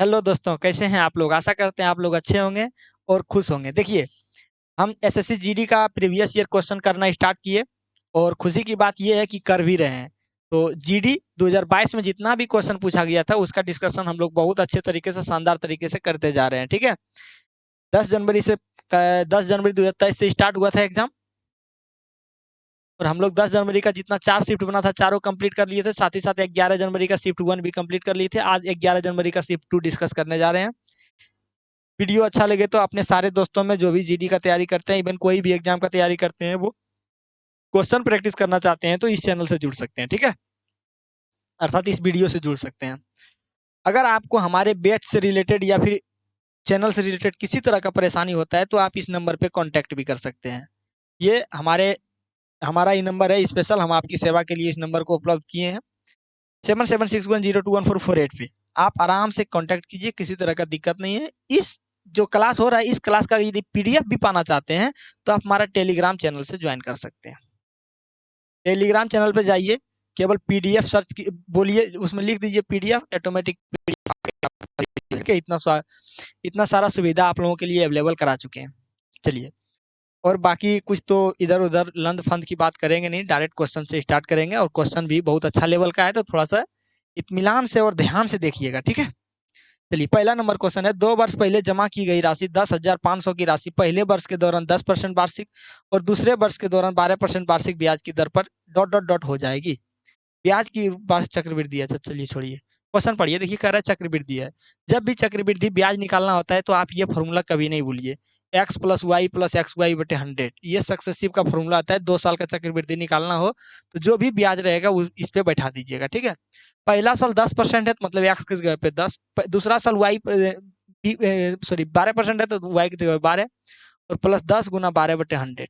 Hello दोस्तों, कैसे हैं आप लोग? आशा करते हैं आप लोग अच्छे होंगे और खुश होंगे। देखिए, हम एसएससी जीडी का प्रीवियस ईयर क्वेश्चन करना स्टार्ट किए और खुशी की बात ये है कि कर भी रहे हैं। तो जीडी 2022 में जितना भी क्वेश्चन पूछा गया था उसका डिस्कशन हम लोग बहुत अच्छे तरीके से, शानदार तरीके से करते जा रहे हैं। ठीक है, 10 जनवरी 2023 से स्टार्ट हुआ था एग्जाम और हम लोग 10 जनवरी का जितना 4 शिफ्ट बना था चारों कंप्लीट कर लिए थे। साथ ही साथ 11 जनवरी का शिफ्ट 1 भी कंप्लीट कर लिए थे। आज 11 जनवरी का शिफ्ट 2 डिस्कस करने जा रहे हैं। वीडियो अच्छा लगे तो अपने सारे दोस्तों में जो भी जीडी का तैयारी करते हैं, इवन कोई भी एग्जाम का तैयारी करते हैं, वो क्वेश्चन प्रैक्टिस करना चाहते हैं तो इस चैनल से जुड़ सकते हैं। ठीक है, अर्थात इस वीडियो से जुड़ सकते हैं। अगर आपको हमारे बैच से रिलेटेड या फिर चैनल से रिलेटेड किसी तरह का परेशानी होता है तो आप इस नंबर पे कांटेक्ट भी कर सकते हैं। ये हमारा ये नंबर है स्पेशल, हम आपकी सेवा के लिए इस नंबर को उपलब्ध किए हैं। 7761021448 पे आप आराम से कांटेक्ट कीजिए, किसी तरह का दिक्कत नहीं है। इस जो क्लास हो रहा है, इस क्लास का यदि पीडीएफ भी पाना चाहते हैं तो आप हमारा टेलीग्राम चैनल से ज्वाइन कर सकते हैं। टेलीग्राम चैनल पे जाइए, केवल पीडीएफ सर्च बोलिए, उसमें लिख दीजिए पीडीएफ, ऑटोमेटिक पीडीएफ। इतना सारा सुविधा आप लोगों के लिए अवेलेबल करा चुके हैं। चलिए, और बाकी कुछ तो इधर उधर लंद फंद की बात करेंगे नहीं, डायरेक्ट क्वेश्चन से स्टार्ट करेंगे। और क्वेश्चन भी बहुत अच्छा लेवल का है, तो थोड़ा सा इत्मीनान से और ध्यान से देखिएगा। ठीक है, चलिए, पहला नंबर क्वेश्चन है। 2 वर्ष पहले जमा की गई राशि 10,500 की राशि पहले वर्ष के दौरान 10% वार्षिक और दूसरे वर्ष के दौरान 12% वार्षिक ब्याज की दर पर डॉट डॉट डॉट हो जाएगी। ब्याज की वार्षिक चक्रवृद्धि है। अच्छा, चलिए छोड़िए, क्वेश्चन पढ़िए। देखिए, कह रहा है चक्रवृद्धि है। जब भी चक्रवृद्धि ब्याज निकालना होता है तो आप ये फॉर्मूला कभी नहीं भूलिए, X plus Y plus X Y बटे 100। ये सक्सेसिव का फॉर्मूला आता है। 2 साल का चक्रवृद्धि निकालना हो तो जो भी ब्याज रहेगा वो इस पे बैठा दीजिएगा। ठीक है, पहला साल 10% है तो मतलब एक्स की जगह पे 10, दूसरा साल वाई सॉरी 12% है तो वाई की जगह 12 और प्लस 10 गुना 12/100।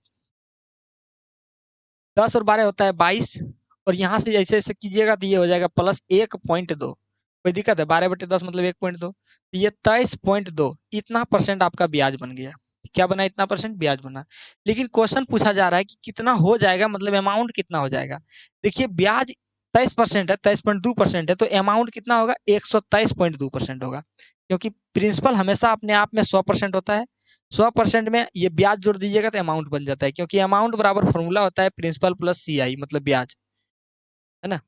10 और 12 होता है 22 और यहाँ से ऐसे ऐसे कीजिएगा तो ये हो जाएगा +1.2। कोई दिक्कत है? 12/10 मतलब 1.2, तो ये 23.2 इतना परसेंट आपका ब्याज बन गया। क्या बना? इतना परसेंट ब्याज बना। लेकिन क्वेश्चन पूछा जा रहा है कि कितना हो जाएगा, मतलब अमाउंट कितना हो जाएगा। देखिए, ब्याज 23% है, 23.2% है, तो अमाउंट कितना होगा? 123.2% होगा, क्योंकि प्रिंसिपल हमेशा अपने आप में 100% होता है। 100% में ये ब्याज जोड़ दीजिएगा तो अमाउंट बन जाता है, क्योंकि अमाउंट बराबर फॉर्मूला होता है प्रिंसिपल प्लस सीआई, मतलब ब्याज, है ना।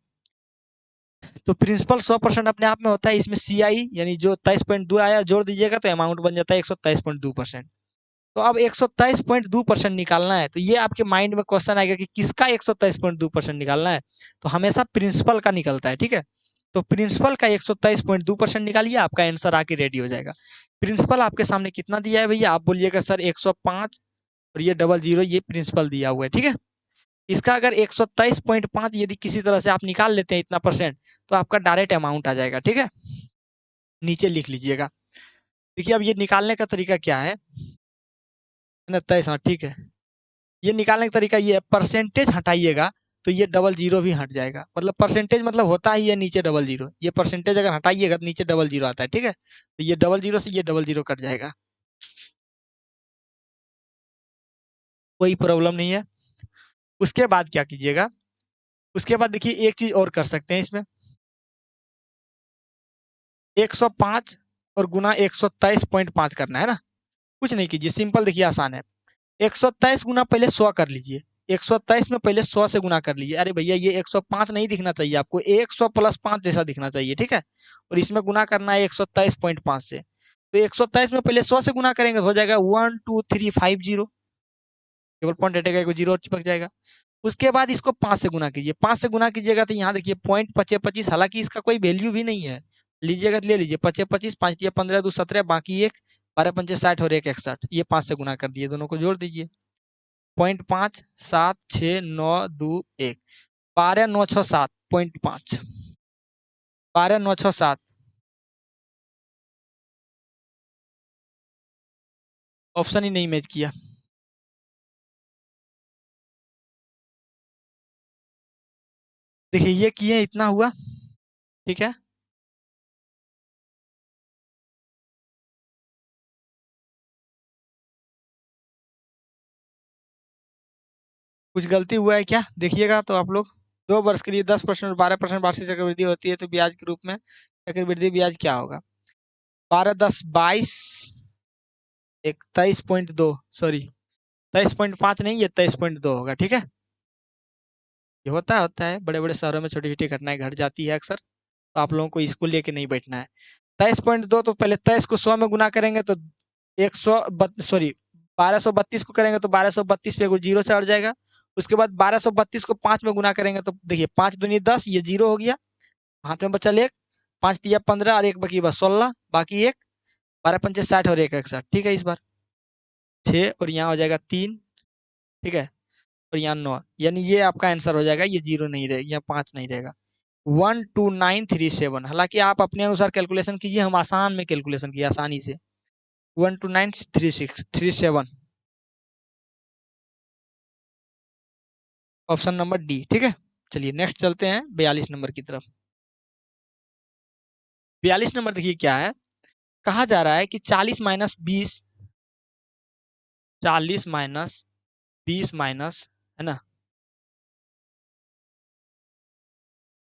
तो प्रिंसिपल 100% अपने आप में होता है, इसमें सीआई यानी जो 23.2 आया जोड़ दीजिएगा तो अमाउंट बन जाता है 123.2%। तो अब 123.2% निकालना है, तो ये आपके माइंड में क्वेश्चन आएगा कि किसका 123.2% निकालना है। तो हमेशा प्रिंसिपल का निकलता है। ठीक है, तो प्रिंसिपल का 123.2% निकालिए, आपका आंसर आके रेडी हो जाएगा। प्रिंसिपल आपके सामने कितना दिया है भैया? आप बोलिएगा सर 105 और ये 00, ये प्रिंसिपल दिया हुआ है। ठीक है, इसका अगर 123.5 यदि किसी तरह से आप निकाल लेते हैं इतना परसेंट, तो आपका डायरेक्ट अमाउंट आ जाएगा। ठीक है, नीचे लिख लीजिएगा। देखिए, अब ये निकालने का तरीका क्या है ना? 23, हाँ ठीक है। ये निकालने का तरीका ये है, परसेंटेज हटाइएगा तो ये 00 भी हट जाएगा। मतलब परसेंटेज मतलब होता ही है नीचे 00, ये परसेंटेज अगर हटाइएगा तो नीचे 00 आता है। ठीक है, तो ये 00 से ये 00 कट जाएगा, कोई प्रॉब्लम नहीं है। उसके बाद क्या कीजिएगा? उसके बाद देखिए, एक चीज और कर सकते हैं इसमें, 105 और गुना 123.5 करना है ना। कुछ नहीं कीजिए, सिंपल, देखिए आसान है। 123 गुना पहले 100 कर लीजिए। 123 में पहले 100 से गुना कर लीजिए। अरे भैया, ये 105 नहीं दिखना चाहिए आपको, 100 + 5 जैसा दिखना चाहिए। ठीक है, और इसमें गुना करना है 127.5 से। तो 127 में पहले 100 से गुना करेंगे तो हो जाएगा 12350, केवल पॉइंट हटेगा, एक जीरो और चिपक जाएगा। उसके बाद इसको 5 से गुना कीजिए। 5 से गुना कीजिएगा तो यहाँ देखिए पॉइंट 25, हालांकि इसका कोई वैल्यू भी नहीं है, लीजिएगा तो ले लीजिए। 25, 5 दिया 15, 2 17, बाकी एक 12×5 60 और 1 61, ये 5 से गुना कर दिए, दोनों को जोड़ दीजिए। 0.5 7 6 9 2 1, 12 9 6 7, 0.5, 12 9 6 7। ऑप्शन ही नहीं मैच किया। देखिए, ये किए, इतना हुआ। ठीक है, कुछ गलती हुआ है क्या? देखिएगा तो आप लोग। 2 वर्ष के लिए 10% 12% वार्षिक चक्रवृद्धि होती है, तो ब्याज के रूप में चक्रवृद्धि ब्याज क्या होगा? 12 10 22, एक 23.2, सॉरी 23.5 नहीं, ये 23.2 होगा। ठीक है, ये होता है बड़े बड़े शहरों में छोटी छोटी घटनाएं घट जाती है अक्सर, तो आप लोगों को इसको लेके नहीं बैठना है। 23.2, तो पहले 23 को 100 में गुना करेंगे तो 1232 को करेंगे तो 1232 पे जीरो चढ़ जाएगा। उसके बाद 1232 को 5 में गुना करेंगे तो देखिए 5 दूनी 10, ये जीरो हो गया, हाथ में बचा एक, 5 दिया 15 और एक बाकी बस 16, बाकी एक 12 पंचे 60 और एक 61। ठीक है, इस बार 6 और यहाँ हो जाएगा 3। ठीक है, और यहाँ 9, यानी ये आपका आंसर हो जाएगा, ये जीरो नहीं रहेगा, यहाँ 5 नहीं रहेगा। 12937। हालांकि आप अपने अनुसार कैलकुलेशन कीजिए, हम आसान में कैलकुलेशन किया आसानी से। 12937 ऑप्शन नंबर डी। ठीक है, चलिए नेक्स्ट चलते हैं 42 नंबर की तरफ। 42 नंबर देखिए क्या है, कहा जा रहा है कि 40 माइनस 20, 40 माइनस 20 माइनस, है ना,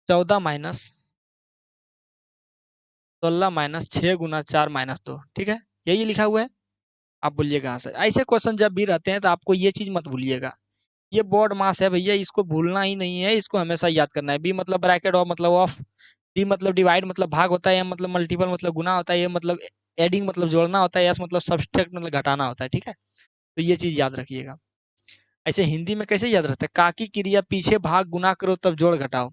14 माइनस 16 माइनस 6 गुना 4 माइनस 2। ठीक है, यही लिखा हुआ है, आप बोलिएगा हाँ सर। ऐसे क्वेश्चन जब भी रहते हैं तो आपको ये चीज मत भूलिएगा, ये बोर्ड मास है भैया, इसको भूलना ही नहीं है, इसको हमेशा याद करना है। बी मतलब ब्रैकेट, और मतलब ऑफ, डी मतलब डिवाइड मतलब भाग होता है, एम मतलब मल्टीपल मतलब गुना होता है, ये मतलब एडिंग मतलब जोड़ना होता है, एस मतलब सब्सट्रैक्ट मतलब घटाना होता है। ठीक है, तो ये चीज याद रखिएगा। ऐसे हिंदी में कैसे याद रहता है, काकी क्रिया पीछे भाग गुना करो तब जोड़ घटाओ,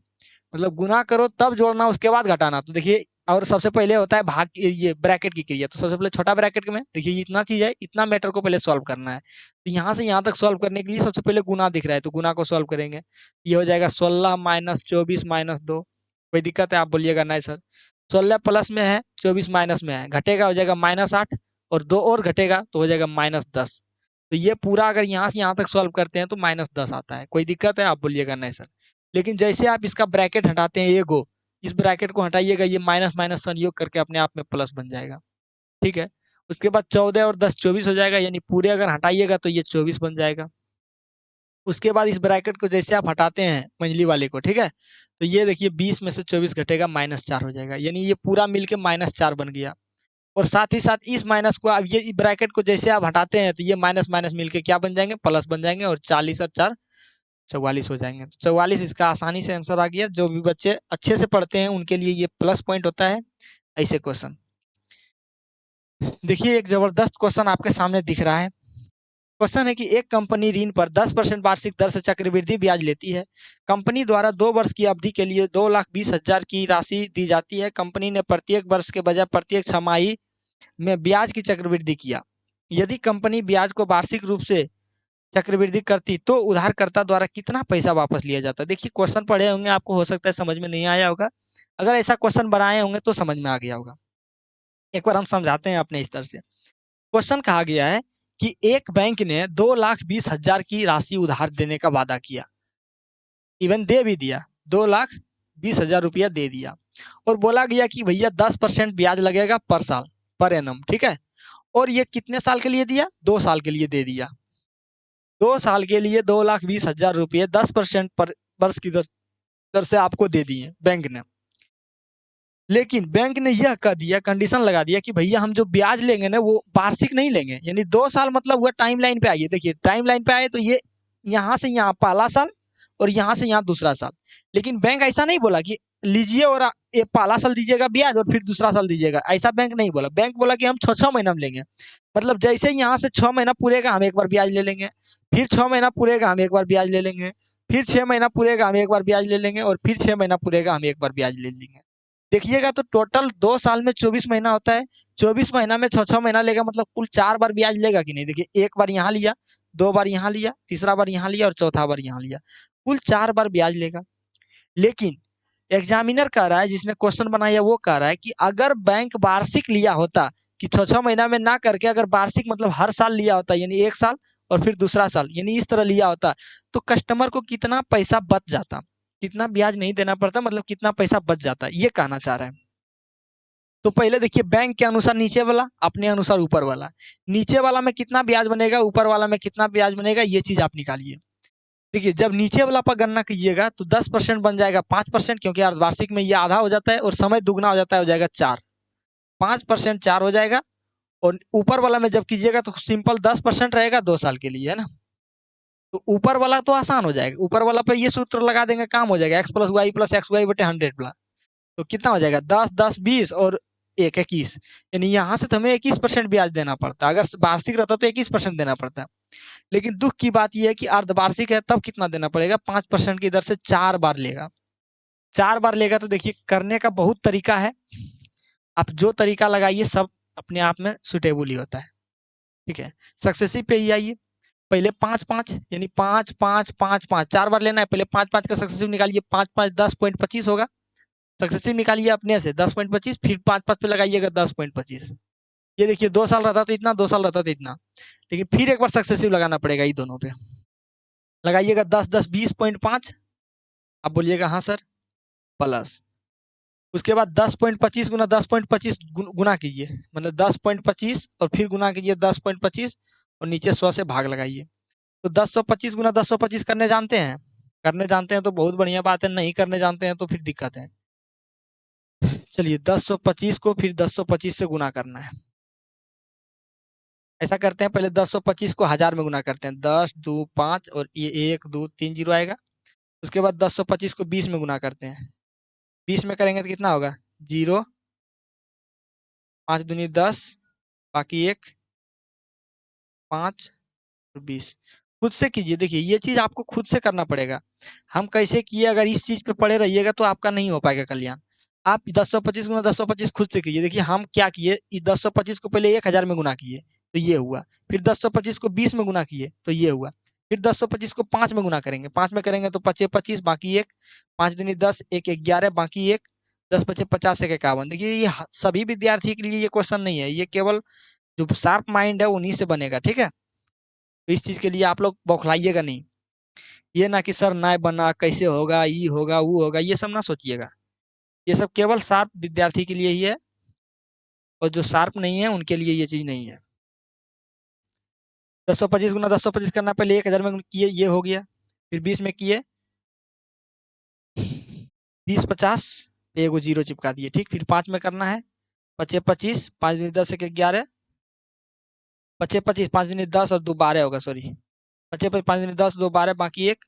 मतलब गुना करो तब जोड़ना उसके बाद घटाना। तो देखिए, और सबसे पहले होता है भाग, ये ब्रैकेट की क्रिया, तो सबसे पहले छोटा ब्रैकेट में देखिए इतना चीज है, इतना मैटर को पहले सॉल्व करना है। तो यहाँ से यहाँ तक सॉल्व करने के लिए सबसे पहले गुना दिख रहा है, तो गुना को सॉल्व करेंगे, ये हो जाएगा 16 माइनस 24 माइनस 2। कोई दिक्कत है, आप बोलिएगा नहीं सर। 16 प्लस में है, 24 माइनस में है, घटेगा हो जाएगा -8, और 2 और घटेगा तो हो जाएगा -10। तो ये पूरा अगर यहाँ से यहाँ तक सॉल्व करते हैं तो -10 आता है। कोई दिक्कत है, आप बोलिएगा नहीं सर। लेकिन जैसे आप इसका ब्रैकेट हटाते हैं एगो, इस ब्रैकेट को हटाइएगा, ये माइनस माइनस संयोग करके अपने आप में प्लस बन जाएगा। ठीक है, उसके बाद 14 और 10 24 हो जाएगा, यानी पूरे अगर हटाइएगा तो ये 24 बन जाएगा। उसके बाद इस ब्रैकेट को जैसे आप हटाते हैं मंझली वाले को, ठीक है, तो ये देखिए 20 में से 24 घटेगा, -4 हो जाएगा, यानी ये पूरा मिलके -4 बन गया। और साथ ही साथ इस माइनस को, अब ये ब्रैकेट को जैसे आप हटाते हैं तो ये माइनस माइनस मिलके क्या बन जाएंगे, प्लस बन जाएंगे, और 40 और 4 44 हो जाएंगे। तो 44 इसका आसानी से आंसर आ गया। जो भी बच्चे अच्छे से पढ़ते हैं उनके लिए ये प्लस पॉइंट होता है ऐसे क्वेश्चन। देखिए एक जबरदस्त क्वेश्चन आपके सामने दिख रहा है। क्वेश्चन है कि एक कंपनी ऋण पर 10% वार्षिक दर से चक्रवृद्धि ब्याज लेती है। कंपनी द्वारा 2 वर्ष की अवधि के लिए 2,20,000 की राशि दी जाती है। कंपनी ने प्रत्येक वर्ष के बजाय प्रत्येक छमाही में ब्याज की चक्रवृद्धि किया। यदि कंपनी ब्याज को वार्षिक रूप से चक्रवृद्धि करती तो उधारकर्ता द्वारा कितना पैसा वापस लिया जाता। देखिए क्वेश्चन पढ़े होंगे, आपको हो सकता है समझ में नहीं आया होगा, अगर ऐसा क्वेश्चन बनाए होंगे तो समझ में आ गया होगा। एक बार हम समझाते हैं अपने स्तर से। क्वेश्चन कहा गया है कि एक बैंक ने 2,20,000 की राशि उधार देने का वादा किया, इवन दे भी दिया, 2,20,000 रुपया दे दिया, और बोला गया कि भैया 10% ब्याज लगेगा पर साल, पर एनम। ठीक है, और ये कितने साल के लिए दिया, 2 साल के लिए दे दिया। 2 साल के लिए 2,20,000 रुपये 10% पर वर्ष की दर से आपको दे दिए बैंक ने। लेकिन बैंक ने यह कह दिया, कंडीशन लगा दिया कि भैया हम जो ब्याज लेंगे ना वो वार्षिक नहीं लेंगे, यानी 2 साल मतलब हुआ टाइम लाइन पे आइए। देखिए टाइम लाइन पे आए तो ये यहाँ से यहाँ पहला साल और यहाँ से यहाँ दूसरा साल। लेकिन बैंक ऐसा नहीं बोला कि लीजिए और ये पहला साल दीजिएगा ब्याज और फिर दूसरा साल दीजिएगा, ऐसा बैंक नहीं बोला। बैंक बोला कि हम 6-6 महीना में लेंगे, मतलब जैसे यहाँ से 6 महीना पूरेगा हम एक बार ब्याज ले लेंगे, फिर 6 महीना पूरेगा हम एक बार ब्याज ले लेंगे, फिर 6 महीना पूरेगा हम एक बार ब्याज ले लेंगे, और फिर 6 महीना पूरेगा हम एक बार ब्याज ले लेंगे। देखिएगा तो टोटल 2 साल में 24 महीना होता है, 24 महीना में 6-6 महीना लेगा, मतलब कुल 4 बार ब्याज लेगा कि नहीं। देखिए एक बार यहाँ लिया, 2 बार यहाँ लिया, तीसरा बार यहाँ लिया और चौथा बार यहाँ लिया, कुल 4 बार ब्याज लेगा। लेकिन एग्जामिनर कह रहा है, जिसने क्वेश्चन बनाया वो कह रहा है कि अगर बैंक वार्षिक लिया होता, कि 6-6 महीना में ना करके अगर वार्षिक मतलब हर साल लिया होता, यानी एक साल और फिर दूसरा साल, यानी इस तरह लिया होता, तो कस्टमर को कितना पैसा बच जाता, कितना ब्याज नहीं देना पड़ता, मतलब कितना पैसा बच जाता, ये कहना चाह रहा है। तो पहले देखिए बैंक के अनुसार नीचे वाला, अपने अनुसार ऊपर वाला। नीचे वाला में कितना ब्याज बनेगा, ऊपर वाला में कितना ब्याज बनेगा, ये चीज आप निकालिए। देखिए जब नीचे वाला पर गणना कीजिएगा तो 10% बन जाएगा 5%, क्योंकि वार्षिक में ये आधा हो जाता है, और समय दुगना हो जाता है, हो जाएगा 4। 5% 4 हो जाएगा, और ऊपर वाला में जब कीजिएगा तो सिंपल 10% रहेगा 2 साल के लिए, है ना। तो ऊपर वाला तो आसान हो जाएगा, ऊपर वाला पे ये सूत्र लगा देंगे, काम हो जाएगा, x plus Y plus X Y बटे 100 प्लस, तो कितना हो जाएगा 10 10 20 और 21, यानी यहाँ से तो हमें 21% ब्याज देना पड़ता है। अगर वार्षिक रहता तो 21% देना पड़ता है, लेकिन दुख की बात यह है कि अर्धवार्षिक है तब कितना देना पड़ेगा, 5% की दर से 4 बार लेगा। 4 बार लेगा तो देखिए करने का बहुत तरीका है, आप जो तरीका लगाइए सब अपने आप में सुटेबल ही होता है, ठीक है। सक्सेसिव पे ही आइए, पहले 5 5 यानी 5 5 5 5 4 बार लेना है, पहले 5 5 का सक्सेसिव निकालिए, 5 5 10.25 होगा, सक्सेसिव निकालिए अपने से 10.25, फिर 5 5 पे लगाइएगा 10.25, ये देखिए 2 साल रहता तो इतना, 2 साल रहता तो इतना, लेकिन फिर एक बार सक्सेसिव लगाना पड़ेगा, ये दोनों पे लगाइएगा 10 10 20.5, आप बोलिएगा हाँ सर, प्लस उसके बाद 10.25 गुना 10.25 गुना कीजिए, मतलब 10.25 और फिर गुना कीजिए 10.25 और नीचे 100 से भाग लगाइए, तो 1025 गुना 1025 करने जानते हैं, करने जानते हैं तो बहुत बढ़िया बात है, नहीं करने जानते हैं तो फिर दिक्कत है। चलिए 1025 को फिर 1025 से गुना करना है, ऐसा करते हैं, पहले 1025 को 1000 में गुना करते हैं, 10 2 5 और ये 1 2 3 जीरो आएगा। उसके बाद 1025 को 20 में गुना करते हैं, 20 में करेंगे तो कितना होगा 0, 5 दूनी 10, बाकी 1 5 और 20। खुद से कीजिए, देखिए ये चीज आपको खुद से करना पड़ेगा, हम कैसे किए, अगर इस चीज पे पड़े रहिएगा तो आपका नहीं हो पाएगा कल्याण। आप 1025 गुना 1025 खुद से कीजिए, देखिए हम क्या किए, 1025 को पहले 1000 में गुना किए तो ये हुआ, फिर 1025 को 20 में गुना किए तो ये हुआ, फिर 1025 को 5 में गुना करेंगे, 5 में करेंगे तो 25 25 बाकी 1, 5 दूनी 10 1 11 बाकी 1, 10 25 50 1 51। देखिए ये सभी विद्यार्थी के लिए ये क्वेश्चन नहीं है, ये केवल जो शार्प माइंड है उन्हीं से बनेगा, ठीक है। तो इस चीज के लिए आप लोग बौखलाइएगा नहीं, ये ना कि सर ना बना कैसे होगा, ये होगा वो होगा, ये सब ना सोचिएगा, ये सब केवल शार्प विद्यार्थी के लिए ही है, और जो शार्प नहीं है उनके लिए ये चीज नहीं है। 1025 गुना 1025 करना, पहले 1000 में किए ये हो गया, फिर 20 में किए 20 50 एगो जीरो चिपका दिए, ठीक, फिर 5 में करना है 25 25, 5 दूनी 10 1 11, 25 25 5 दूनी 10 और 2 12 होगा, सॉरी 25 25 5 दूनी 10 2 12 बाकी 1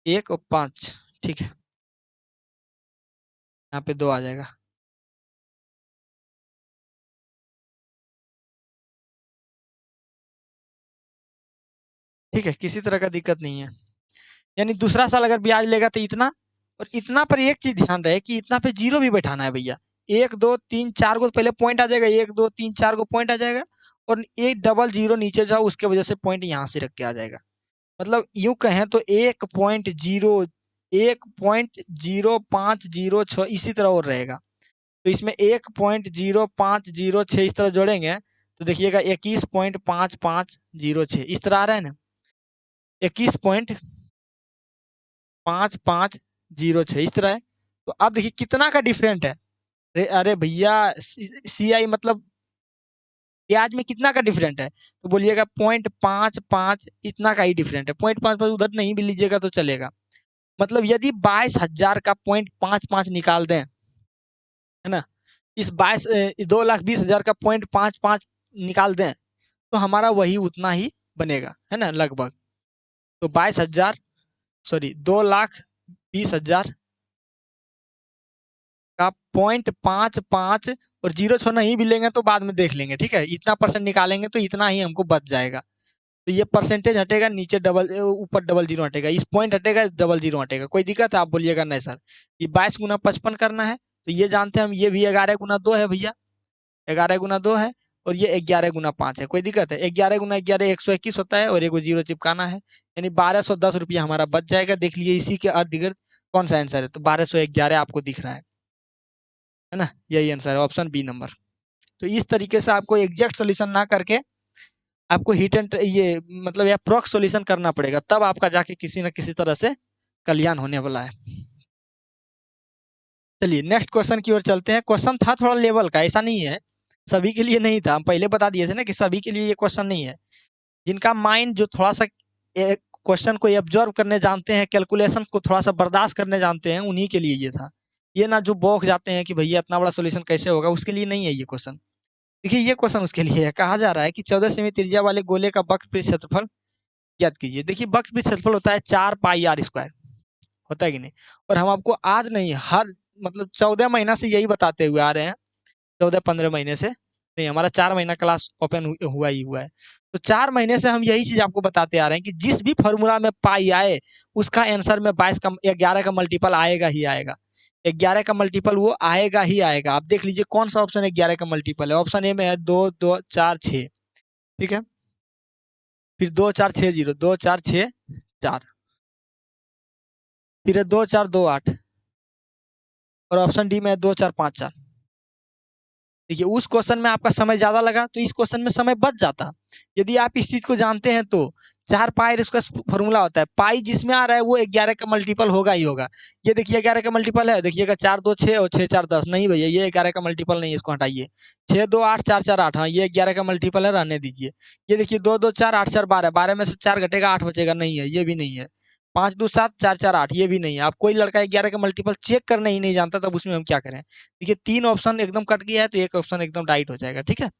1 और 5, ठीक है, यहाँ पे 2 आ जाएगा। ठीक है, किसी तरह का दिक्कत नहीं है, यानी दूसरा साल अगर ब्याज लेगा तो इतना, और इतना पर एक चीज ध्यान रहे कि इतना पे जीरो भी बैठाना है भैया, 1 2 3 4 को पहले पॉइंट आ जाएगा, 1 2 3 4 को पॉइंट आ जाएगा, और एक डबल जीरो नीचे जाओ उसके वजह से पॉइंट यहाँ से रख के आ जाएगा, मतलब यूं कहें तो 1.0506 इसी तरह और रहेगा, तो इसमें 1.0506 इस तरह जोड़ेंगे तो देखिएगा 21.5506 इस तरह आ रहा है ना, 21.5506 इस तरह है। तो अब देखिए कितना का डिफरेंट है, अरे भैया CI मतलब ब्याज में कितना का डिफरेंट है, तो बोलिएगा 0.55 इतना का ही डिफरेंट है, 0.55 उधर नहीं भी लीजिएगा तो चलेगा, मतलब यदि 22,000 का 0.55 निकाल दें, है ना, इस 2,20,000 का 0.55 निकाल दें तो हमारा वही उतना ही बनेगा, है ना लगभग, तो 22,000 सॉरी 2,20,000 का 0.55 और जीरो छोड़ना ही भी लेंगे तो बाद में देख लेंगे, ठीक है, इतना परसेंट निकालेंगे तो इतना ही हमको बच जाएगा, तो ये परसेंटेज हटेगा, नीचे डबल ऊपर डबल जीरो हटेगा, इस पॉइंट हटेगा डबल जीरो हटेगा, कोई दिक्कत है, आप बोलिएगा नहीं सर ये 22 गुना 55 करना है, तो ये जानते हैं हम, ये भी 11 गुना 2 है भैया, 11 गुना 2 है, और ये 11 गुना 5 है, कोई दिक्कत है, 11 गुना 11 121 होता है, और एगो जीरो चिपकाना है, यानी 1210 रुपया हमारा बच जाएगा, देख लीजिए इसी के अर्ध गिर्द कौन सा आंसर है, तो 1211 आपको दिख रहा है ना, यही आंसर है ऑप्शन बी नंबर। तो इस तरीके से आपको एग्जैक्ट सॉल्यूशन ना करके आपको हिट एंड ये मतलब अप्रॉक्स सॉल्यूशन करना पड़ेगा, तब आपका जाके किसी न किसी तरह से कल्याण होने वाला है। चलिए नेक्स्ट क्वेश्चन की ओर चलते हैं, क्वेश्चन था थोड़ा लेवल का, ऐसा नहीं है सभी के लिए नहीं था, हम पहले बता दिए थे ना कि सभी के लिए ये क्वेश्चन नहीं है, जिनका माइंड जो थोड़ा सा क्वेश्चन को एब्जॉर्व करने जानते हैं, कैलकुलेशन को थोड़ा सा बर्दाश्त करने जानते हैं, उन्हीं के लिए ये था, ये ना जो बौख जाते हैं कि भैया इतना बड़ा सोल्यूशन कैसे होगा, उसके लिए नहीं है ये क्वेश्चन। देखिए ये क्वेश्चन उसके लिए है। कहा जा रहा है कि 14 सेमी त्रिज्या वाले गोले का वक्रपृष्ठ क्षेत्रफल ज्ञात कीजिए। देखिए वक्रपृष्ठ क्षेत्रफल होता है 4 पाई r स्क्वायर, होता है कि नहीं। और हम आपको आज नहीं, हर मतलब 14 महीना से यही बताते हुए आ रहे हैं, 14-15 महीने से नहीं, हमारा 4 महीना क्लास ओपन हुआ ही हुआ है। तो 4 महीने से हम यही चीज आपको बताते आ रहे हैं कि जिस भी फॉर्मूला में पाई आए उसका आंसर में 22 का 11 का मल्टीपल आएगा ही आएगा। 11 का मल्टीपल वो आएगा ही आएगा। आप देख लीजिए कौन सा ऑप्शन 11 का मल्टीपल है। ऑप्शन ए में है 2 2 4 6, ठीक है। फिर 2 4 6 0, 2 4 6 4, फिर 2 4 2 8, और ऑप्शन डी में है 2 4 5 4। देखिए उस क्वेश्चन में आपका समय ज्यादा लगा तो इस क्वेश्चन में समय बच जाता। यदि आप इस चीज को जानते हैं तो 4 पाई इसका फॉर्मूला होता है, पाई जिसमें आ रहा है वो 11 का मल्टीपल होगा ही होगा। ये देखिए 11 का मल्टीपल है, देखिएगा 4 2 6 और 6 4 10। नहीं भैया ये 11 का मल्टीपल नहीं है, इसको हटाइए। 6 2 8 4 4 8, हाँ ये 11 का मल्टीपल है, रहने दीजिए। ये देखिए 2 2 4 8 4 12, 12 में से 4 घटेगा 8 बचेगा, नहीं है ये भी नहीं है। 5 2 7 4 4 8, ये भी नहीं है। आप कोई लड़का 11 का मल्टीपल चेक करने ही नहीं जानता, तब उसमें हम क्या करें। देखिए 3 ऑप्शन एकदम कट गया है तो एक ऑप्शन एकदम राइट हो जाएगा, ठीक है।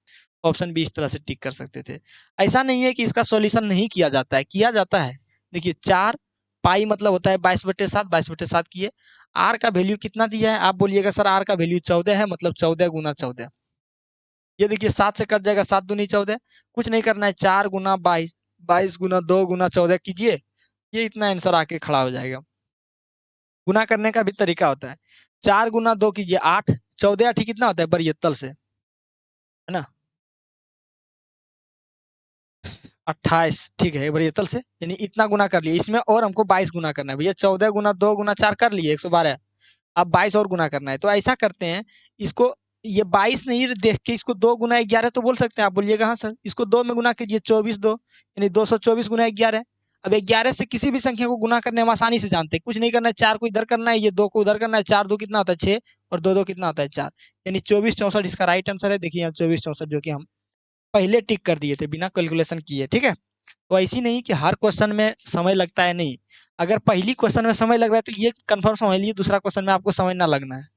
ऑप्शन बी इस तरह से टिक कर सकते थे। ऐसा नहीं है कि इसका सॉल्यूशन नहीं किया जाता है, किया जाता है। देखिए 4 पाई मतलब होता है 22/7, 22/7 किए। आर का वैल्यू कितना दिया है, आप बोलिएगा सर आर का वैल्यू 14 है, मतलब 14 गुना 14। ये देखिए 7 से कट जाएगा, 7 दूनी 14। कुछ नहीं करना है, 4 गुना 22, 22 गुना 2 गुना 14 कीजिए, ये इतना आंसर आके खड़ा हो जाएगा। गुना करने का भी तरीका होता है। 4 गुना 2 कीजिए 8, 14 8 कितना होता है 72 से, है ना। 28, ठीक है 72 से, यानी इतना गुना कर लिए इसमें, और हमको 22 गुना करना है भैया। 14 गुना 2 गुना 4 कर लिए 112, अब 22 और गुना करना है। तो ऐसा करते हैं इसको, ये 22 नहीं देख के इसको 2 गुना 11 तो बोल सकते हैं। आप बोलिएगा हाँ सर, इसको 2 में गुना कीजिए, 24 2, यानी 224 गुना 11। अब 11 से किसी भी संख्या को गुना करने हम आसानी से जानते हैं, कुछ नहीं करना है, 4 को इधर करना है, ये 2 को उधर करना है। 4 2 कितना होता है 6, और 2 2 कितना होता है 4, यानी 24 64 इसका राइट आंसर है। देखिए यहाँ 24 64 जो कि हम पहले टिक कर दिए थे बिना कैलकुलेशन किए, ठीक है। तो ऐसी नहीं कि हर क्वेश्चन में समय लगता है, नहीं। अगर पहली क्वेश्चन में समय लग रहा है तो ये कंफर्म समझ लीजिए दूसरा क्वेश्चन में आपको समय ना लगना है।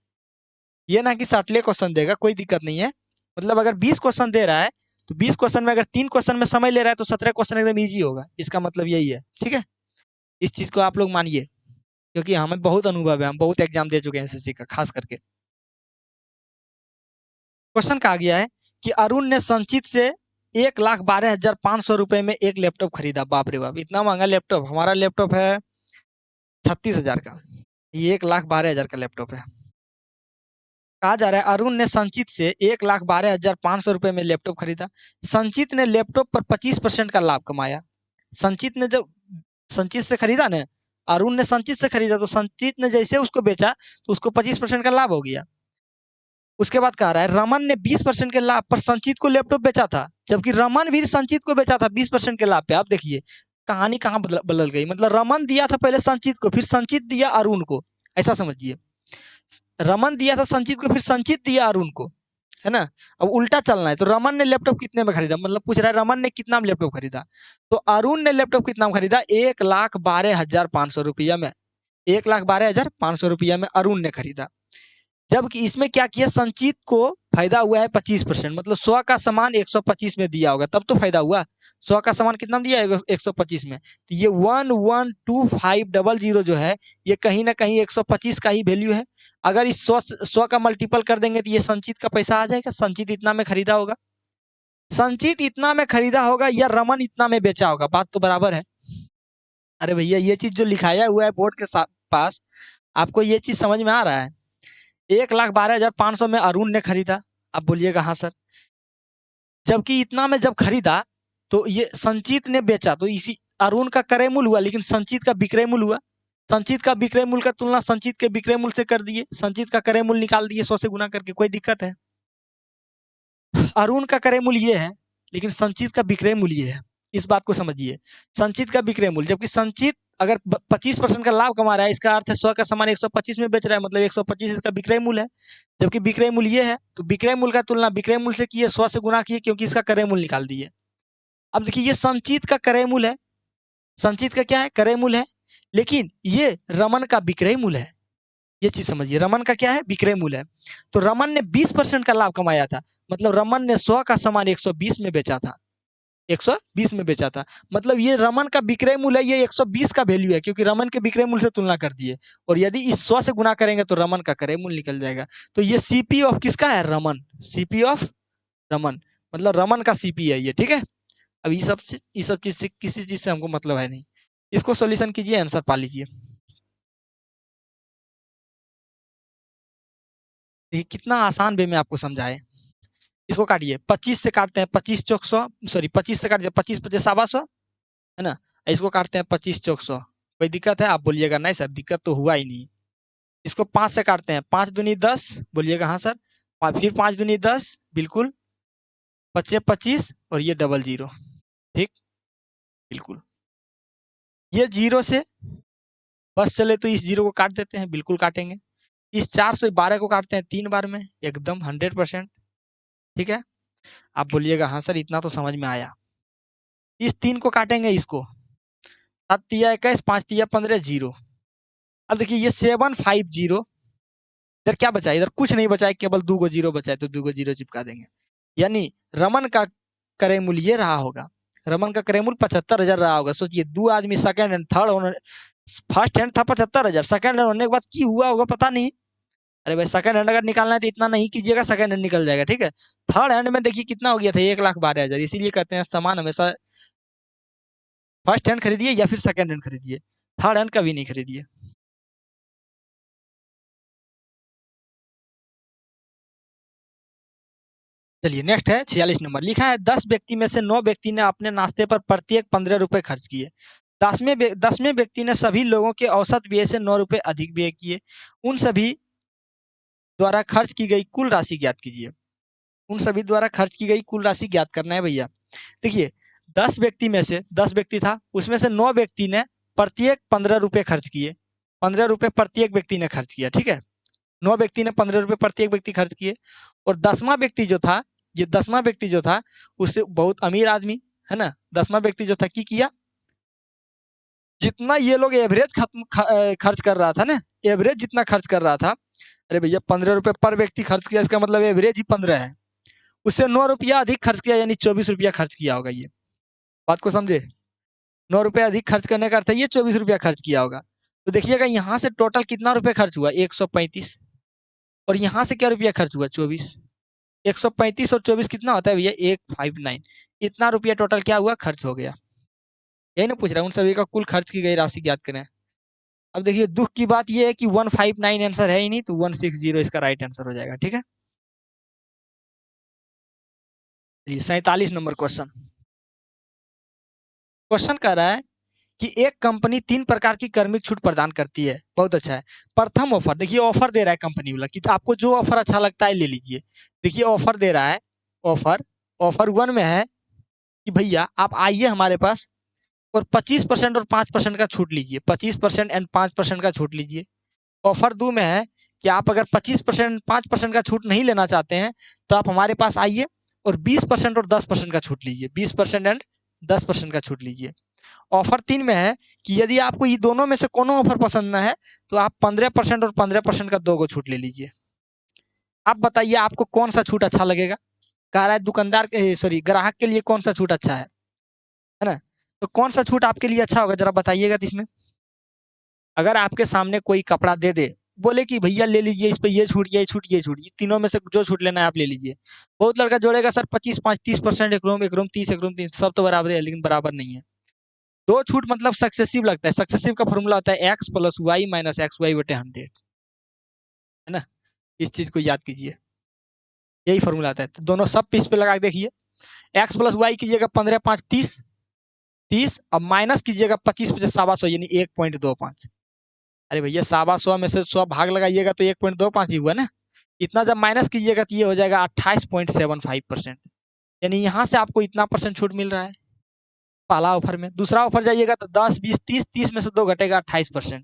ये ना कि सटले क्वेश्चन देगा, कोई दिक्कत नहीं है। मतलब अगर 20 क्वेश्चन दे रहा है तो 20 क्वेश्चन में अगर 3 क्वेश्चन में समय ले रहा है तो 17 क्वेश्चन एकदम ईजी होगा, इसका मतलब यही है, ठीक है। इस चीज को आप लोग मानिए, क्योंकि हमें बहुत अनुभव है, हम बहुत एग्जाम दे चुके हैं एसएससी का खास करके। क्वेश्चन कहा गया है कि अरुण ने संचित से 1,12,500 रुपए में एक लैपटॉप खरीदा। बाप रे बाप, इतना महंगा लैपटॉप। हमारा लैपटॉप है 36,000 का, ये 1,12,000 का लैपटॉप है। कहा जा रहा है अरुण ने संचित से 1,12,500 रुपए में लैपटॉप खरीदा। संचित ने लैपटॉप पर 25% का लाभ कमाया। संचित ने जब संचित से खरीदा ना, अरुण ने संचित से खरीदा, तो संचित ने जैसे उसको बेचा तो उसको 25% का लाभ हो गया। उसके बाद कह रहा है रमन ने 20% के लाभ पर संचित को लैपटॉप बेचा था, जबकि रमन भी संचित को बेचा था 20% के लाभ पे। आप देखिए कहानी कहाँ बदल गई। मतलब रमन दिया था पहले संचित को, फिर संचित दिया अरुण को, ऐसा समझिए। रमन दिया था संचित को, फिर संचित दिया अरुण को, है ना। अब उल्टा चलना है, तो रमन ने लैपटॉप कितने में खरीदा, मतलब पूछ रहा है रमन ने कितना में लैपटॉप खरीदा। तो अरुण ने लैपटॉप कितना में खरीदा, 1,12,500 रुपया में, 1,12,500 रुपया में अरुण ने खरीदा। जबकि इसमें क्या किया, संचित को फायदा हुआ है 25%, मतलब 100 का सामान 125 में दिया होगा तब तो फायदा हुआ। 100 का सामान कितना दिया है 125 में, तो ये 112500 जो है ये कहीं ना कहीं 125 का ही वैल्यू है। अगर इस 100 का मल्टीपल कर देंगे तो ये संचित का पैसा आ जाएगा। संचित इतना में खरीदा होगा, संचित इतना में खरीदा होगा, या रमन इतना में बेचा होगा, बात तो बराबर है। अरे भैया ये चीज जो लिखाया हुआ है बोर्ड के पास, आपको ये चीज समझ में आ रहा है। 1,12,500 में अरुण ने खरीदा, आप बोलिएगा हाँ सर। जबकि इतना में जब खरीदा तो ये संचित ने बेचा, तो इसी अरुण का क्रय मूल्य हुआ, लेकिन संचित का विक्रय मूल्य हुआ। संचित का विक्रय मूल्य का तुलना संचित के विक्रय मूल्य से कर दिए, संचित का क्रय मूल्य निकाल दिए 100 से गुना करके, कोई दिक्कत है। अरुण का क्रय मूल्य ये है, लेकिन संचित का विक्रय मूल्य ये है, इस बात को समझिए। संचित का विक्रय मूल्य, जबकि संचित अगर 25% का लाभ कमा रहा है, इसका अर्थ है 100 का सामान 125 में बेच रहा है, मतलब 125 इसका विक्रय मूल्य है। जबकि विक्रय मूल्य ये है, तो विक्रय मूल्य का तुलना विक्रय मूल्य से किए, 100 से गुना किए, क्योंकि इसका क्रय मूल्य निकाल दिए। अब देखिए ये संचित का क्रय मूल्य है, संचित का क्या है क्रय मूल्य है, लेकिन ये रमन का विक्रय मूल्य है। ये चीज समझिए, रमन का क्या है, विक्रय मूल्य है। तो रमन ने 20% का लाभ कमाया था, मतलब रमन ने 100 का सामान 120 में बेचा था, 120 में बेचा था, मतलब ये रमन का विक्रय मूल्य है, ये 120 का वैल्यू है, क्योंकि रमन के विक्रय मूल्य से तुलना कर दिए, और यदि इस 100 से गुना करेंगे तो रमन का क्रय मूल्य निकल जाएगा। तो ये सीपी ऑफ किसका है, रमन, सीपी ऑफ रमन, मतलब रमन का सीपी है ये, ठीक है। अब ये सब चीज से किसी चीज से हमको मतलब है नहीं। इसको सॉल्यूशन कीजिए, आंसर पा लीजिए। देखिए कितना आसान वे में आपको समझाए। इसको काटिए, 25 से काटते हैं, 25 चौक 100, सॉरी 25 से काट दिया, 25 25 सवा 100 है ना। इसको काटते हैं 25 चौक 100, कोई दिक्कत है, आप बोलिएगा नहीं सर दिक्कत तो हुआ ही नहीं। इसको 5 से काटते हैं, 5 दूनी 10, बोलिएगा हाँ सर, फिर 5 दूनी 10, बिल्कुल, 25 25 और ये डबल जीरो, ठीक, बिल्कुल। ये जीरो से बस चले तो इस जीरो को काट देते हैं, बिल्कुल काटेंगे। इस 412 को काटते हैं 3 बार में, एकदम 100%, ठीक है। आप बोलिएगा हाँ सर इतना तो समझ में आया। इस 3 को काटेंगे, इसको 7 तिया 21, 5 तिया 15, जीरो। अब देखिए ये 750, इधर क्या बचा है, इधर कुछ नहीं बचा है, केवल 2 जीरो बचा है, तो 2 जीरो चिपका देंगे। यानी रमन का क्रय मूल्य ये रहा होगा, रमन का क्रय मूल्य 75,000 रहा होगा। सोचिए 2 आदमी second hand, third, first hand था 75,000, सेकंड हैंड होने के बाद की हुआ होगा पता नहीं। अरे भाई सेकंड हैंड अगर निकालना है तो इतना नहीं कीजिएगा, सेकंड हैंड निकल जाएगा, ठीक है। थर्ड हैंड में देखिए कितना हो गया था, 1,12,000, इसीलिए कहते हैं सामान हमेशा फर्स्ट हैंड खरीदिए या फिर सेकंड हैंड खरीदिए, थर्ड हैंड कभी नहीं खरीदिए। चलिए नेक्स्ट है 46 नंबर, लिखा है 10 व्यक्ति में से 9 व्यक्ति ने अपने नाश्ते पर प्रत्येक 15 रुपए खर्च किए। 10वें व्यक्ति ने सभी लोगों के औसत व्यय से 9 रुपए अधिक व्यय किए। उन सभी द्वारा खर्च की गई कुल राशि ज्ञात कीजिए। उन सभी द्वारा खर्च की गई कुल राशि ज्ञात करना है भैया। देखिए 10 व्यक्ति में से 10 व्यक्ति था, उसमें से 9 व्यक्ति ने प्रत्येक 15 रुपए खर्च किए, 15 रुपए प्रत्येक व्यक्ति ने खर्च किया, ठीक है। 9 व्यक्ति ने 15 रुपए प्रत्येक व्यक्ति खर्च किए, और 10वां व्यक्ति जो था, ये 10वां व्यक्ति जो था उससे बहुत अमीर आदमी है ना, 10वां व्यक्ति जो था की किया, जितना ये लोग एवरेज खर्च कर रहा था ना, एवरेज जितना खर्च कर रहा था, अरे भैया 15 रुपए पर व्यक्ति खर्च किया, इसका मतलब एवरेज ही 15 है, उससे 9 रुपया अधिक खर्च किया, यानी 24 रुपया खर्च किया होगा। ये बात को समझे, 9 रुपया अधिक खर्च करने का अर्थ है ये 24 रुपया खर्च किया होगा। तो देखिएगा यहाँ से टोटल कितना रुपया खर्च हुआ, 135, और यहाँ से क्या रुपया खर्च हुआ, 24। 135 और 24 कितना होता है भैया, 159, इतना रुपया टोटल क्या हुआ, खर्च हो गया। यही ना पूछ रहा हूँ, उन सभी का कुल खर्च की गई राशि ज्ञात करें। अब देखिए दुख की बात यह है कि 159 आंसर है ही नहीं, तो 160 इसका राइट आंसर हो जाएगा, ठीक है। 47 नंबर क्वेश्चन, क्वेश्चन कह रहा है कि एक कंपनी 3 प्रकार की कार्मिक छूट प्रदान करती है, बहुत अच्छा है। प्रथम ऑफर, देखिए ऑफर दे रहा है कंपनी वाला कि आपको जो ऑफर अच्छा लगता है ले लीजिए। देखिए ऑफर दे रहा है, ऑफर ऑफर 1 में है कि भैया आप आइए हमारे पास और 25% और 5% का छूट लीजिए, 25% एंड 5% का छूट लीजिए। ऑफर 2 में है कि आप अगर 25% 5% का छूट नहीं लेना चाहते हैं तो आप हमारे पास आइए और 20% और 10% का छूट लीजिए, 20% एंड 10% का छूट लीजिए। ऑफर 3 में है कि यदि आपको ये दोनों में से कोनो ऑफर पसंद ना है तो आप 15% और 15% का 2 गो छूट ले लीजिए। आप बताइए आपको कौन सा छूट अच्छा लगेगा। कह रहा है दुकानदार, सॉरी ग्राहक के लिए कौन सा छूट अच्छा है ना। तो कौन सा छूट आपके लिए अच्छा होगा जरा बताइएगा। तो इसमें अगर आपके सामने कोई कपड़ा दे दे, बोले कि भैया ले लीजिए इस पे ये छूट ये छूट ये छूट, ये तीनों में से जो छूट लेना है आप ले लीजिए। बहुत लड़का जोड़ेगा सर 25 5 30%, एक रूम 30, एक रूम 30, सब तो बराबर है, लेकिन बराबर नहीं है। 2 छूट मतलब सक्सेसिव लगता है, सक्सेसिव का फॉर्मूला होता है x plus Y minus X Y बटे 100, है ना। इस चीज को याद कीजिए, यही फॉर्मूला आता है। तो दोनों सब पीस पे लगा के देखिए, x प्लस वाई कीजिएगा 15 5 30, 30, अब माइनस कीजिएगा 25 50 सवा 100 यानी 1.25। अरे भैया सवा 100 में से 100 भाग लगाइएगा तो 1.25 ही हुआ ना। इतना जब माइनस कीजिएगा तो ये हो जाएगा 28.75%, यानी यहाँ से आपको इतना परसेंट छूट मिल रहा है पहला ऑफर में। दूसरा ऑफर जाइएगा तो 10 20 30, 30 में से 2 घटेगा 28%,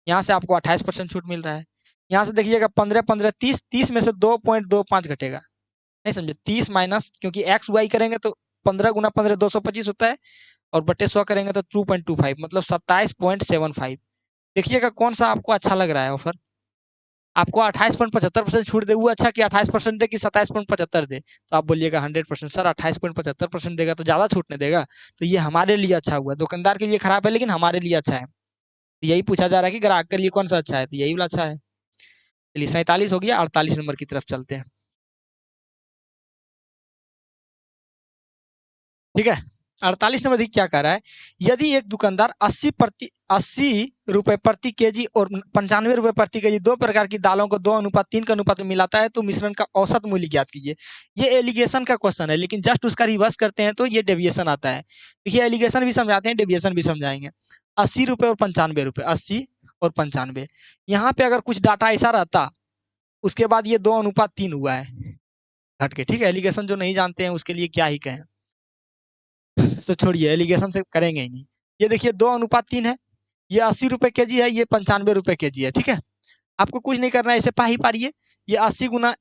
यहाँ से आपको 28% छूट मिल रहा है। यहाँ से देखिएगा 15 15 30, 30 में से 2.25 घटेगा, नहीं समझे, 30 माइनस, क्योंकि एक्स वाई करेंगे तो 15 गुना 15 225 होता है, और बटे 100 करेंगे तो 2.25 मतलब 27.75। देखिएगा कौन सा आपको अच्छा लग रहा है ऑफर। आपको 28.75% छूट दे, वो अच्छा कि 28% दे कि 27.75 दे? तो आप बोलिएगा 100% सर 28.75% देगा तो ज़्यादा छूट नहीं देगा, तो ये हमारे लिए अच्छा हुआ। दुकानदार के लिए खराब है लेकिन हमारे लिए अच्छा है। तो यही पूछा जा रहा है कि ग्राहक के लिए कौन सा अच्छा है, तो यही वाला अच्छा है। चलिए 47 हो गया, 48 नंबर की तरफ चलते हैं। ठीक है, 48 नंबर देखिए क्या कह रहा है। यदि एक दुकानदार 80 रुपए प्रति केजी और 95 रुपए प्रति केजी दो प्रकार की दालों को 2:3 के अनुपात में मिलाता है तो मिश्रण का औसत मूल्य ज्ञात कीजिए। ये एलिगेशन का क्वेश्चन है, लेकिन जस्ट उसका रिवर्स करते हैं तो ये डेविएशन आता है। देखिए एलिगेशन भी समझाते हैं, डेविएशन भी समझाएंगे। 80 रुपए और 95 रुपए, 80 और 95। यहाँ पे अगर कुछ डाटा ऐसा रहता, उसके बाद ये 2:3 हुआ है घट के। ठीक है, एलिगेशन जो नहीं जानते हैं उसके लिए क्या ही कहें, तो छोड़िए, एलिगेशन से करेंगे ही नहीं। ये देखिए 2:3 है, ये 80 रुपए के जी है, ये 95 रुपए के जी है। ठीक है, आपको कुछ नहीं करना है, इसे पा ही पा रही है। ये 80 गुना,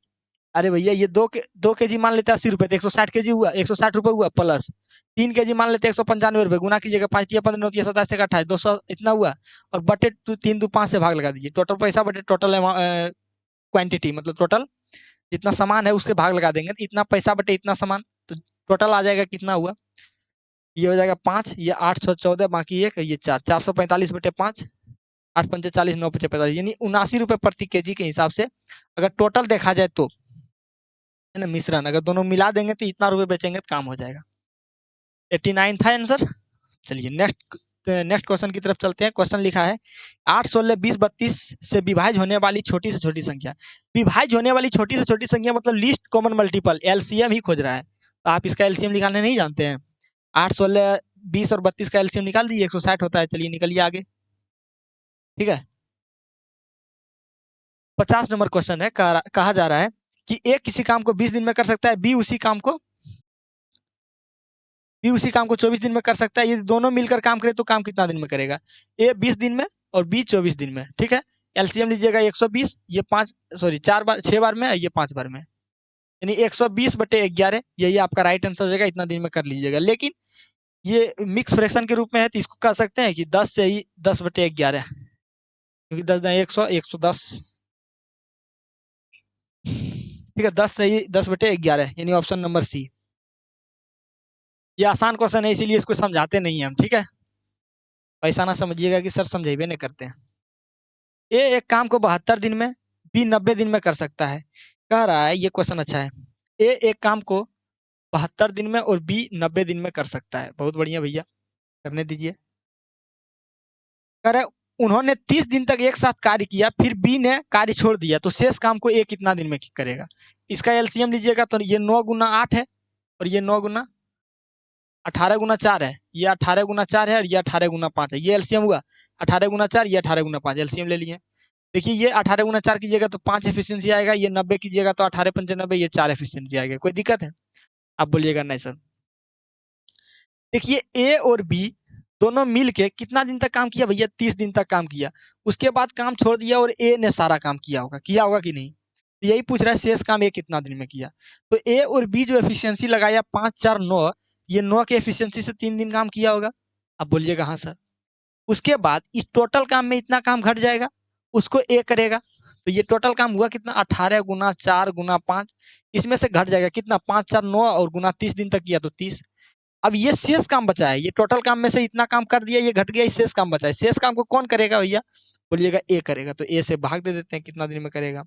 अरे भैया ये 2 के जी मान लेते हैं 80 रुपए, तो 160 के जी हुआ, 160 रुपए हुआ, प्लस 3 के जी मान लेते हैं 195 रुपए, गुना कीजिएगा 5 या 15 9 27 28 200 इतना हुआ, और बटे 3 2 5 से भाग लगा दीजिए। टोटल पैसा बटे टोटल क्वांटिटी, मतलब टोटल जितना सामान है उसके भाग लगा देंगे, तो इतना पैसा बटे इतना सामान, तो टोटल आ जाएगा कितना हुआ। ये हो जाएगा 5, ये 8 6 14, बाकी 1, ये 4, 445 बटे 5, 8 पंचे 40, 9 पंचे 45, यानी 79 रुपए प्रति केजी के हिसाब से अगर टोटल देखा जाए तो, है ना, मिश्रण अगर दोनों मिला देंगे तो इतना रुपए बेचेंगे तो काम हो जाएगा। 89 था आंसर। चलिए नेक्स्ट क्वेश्चन की तरफ चलते हैं। क्वेश्चन लिखा है 8 16 20 32 से विभाज्य होने वाली छोटी से छोटी संख्या। विभाज्य होने वाली छोटी से छोटी संख्या मतलब लीस्ट कॉमन मल्टीपल, एलसीएम ही खोज रहा है। तो आप इसका एलसीएम निकालने नहीं जानते हैं? 8 16 20 और 32 का एलसीएम निकाल दीजिए, 160 होता है। चलिए निकलिए आगे। ठीक है, 50 नंबर क्वेश्चन है। कहा जा रहा है कि ए किसी काम को 20 दिन में कर सकता है, बी उसी काम को 24 दिन में कर सकता है। यदि दोनों मिलकर काम करे तो काम कितना दिन में करेगा? ए 20 दिन में और बी 24 दिन में। ठीक है, एलसीएम लीजिएगा 120, ये 6 बार में, ये 5 बार में, यानी 120 बटे 11, यही आपका राइट आंसर हो जाएगा। इतना दिन में कर लीजिएगा। लेकिन ये मिक्स फ्रैक्शन के रूप में है तो इसको कह सकते हैं कि 10 से ही 10 बटे 11, क्योंकि 10 100 110। ठीक है, 10 से ही 10 बटे 11, यानी ऑप्शन नंबर सी। ये आसान क्वेश्चन है इसीलिए इसको समझाते नहीं है हम। ठीक है, ऐसा ना समझिएगा कि सर समझेबे नहीं करते हैं। ए एक काम को 72 दिन में, बी 90 दिन में कर सकता है। कह रहा है, ये क्वेश्चन अच्छा है। ए एक काम को 72 दिन में और बी 90 दिन में कर सकता है। बहुत बढ़िया भैया, करने दीजिए। कह रहा है उन्होंने 30 दिन तक एक साथ कार्य किया, फिर बी ने कार्य छोड़ दिया, तो शेष काम को ए कितना दिन में करेगा? इसका एलसीएम लीजिएगा तो ये 9 गुना 8 है, और ये 9 गुना 18 गुना 4 है, ये 18 गुना 4 है, और ये 18 गुना 5 है। ये एलसीएम हुआ 18 गुना 4, ये 18 गुना 5, एलसीएम ले लिए। देखिए ये 18 गुना 4 कीजिएगा तो 5 एफिशिएंसी आएगा, ये 90 कीजिएगा तो 18 पंचे 90, ये 4 एफिशिएंसी आएगा। कोई दिक्कत है? आप बोलिएगा नहीं सर। देखिए ए और बी दोनों मिल के कितना दिन तक काम किया भैया? 30 दिन तक काम किया। उसके बाद काम छोड़ दिया और ए ने सारा काम किया होगा कि नहीं? तो यही पूछ रहा है, शेष काम ए कितना दिन में किया। तो ए और बी जो एफिशिएंसी लगाया 5 4 9, ये 9 के एफिशिएंसी से 3 दिन काम किया होगा। अब बोलिएगा हाँ सर। उसके बाद इस टोटल काम में इतना काम घट जाएगा, उसको ए करेगा, तो ये टोटल काम हुआ कितना? 18 गुना 4 गुना 5, इसमें से घट जाएगा कितना? 5 4 9, और गुना 30 दिन तक किया तो 30। अब ये शेष काम बचा है, ये टोटल काम में से इतना काम कर दिया, ये घट गया, शेष काम बचा है। शेष काम को कौन करेगा भैया? बोलिएगा ए करेगा। तो ए से भाग दे देते हैं, कितना दिन में करेगा।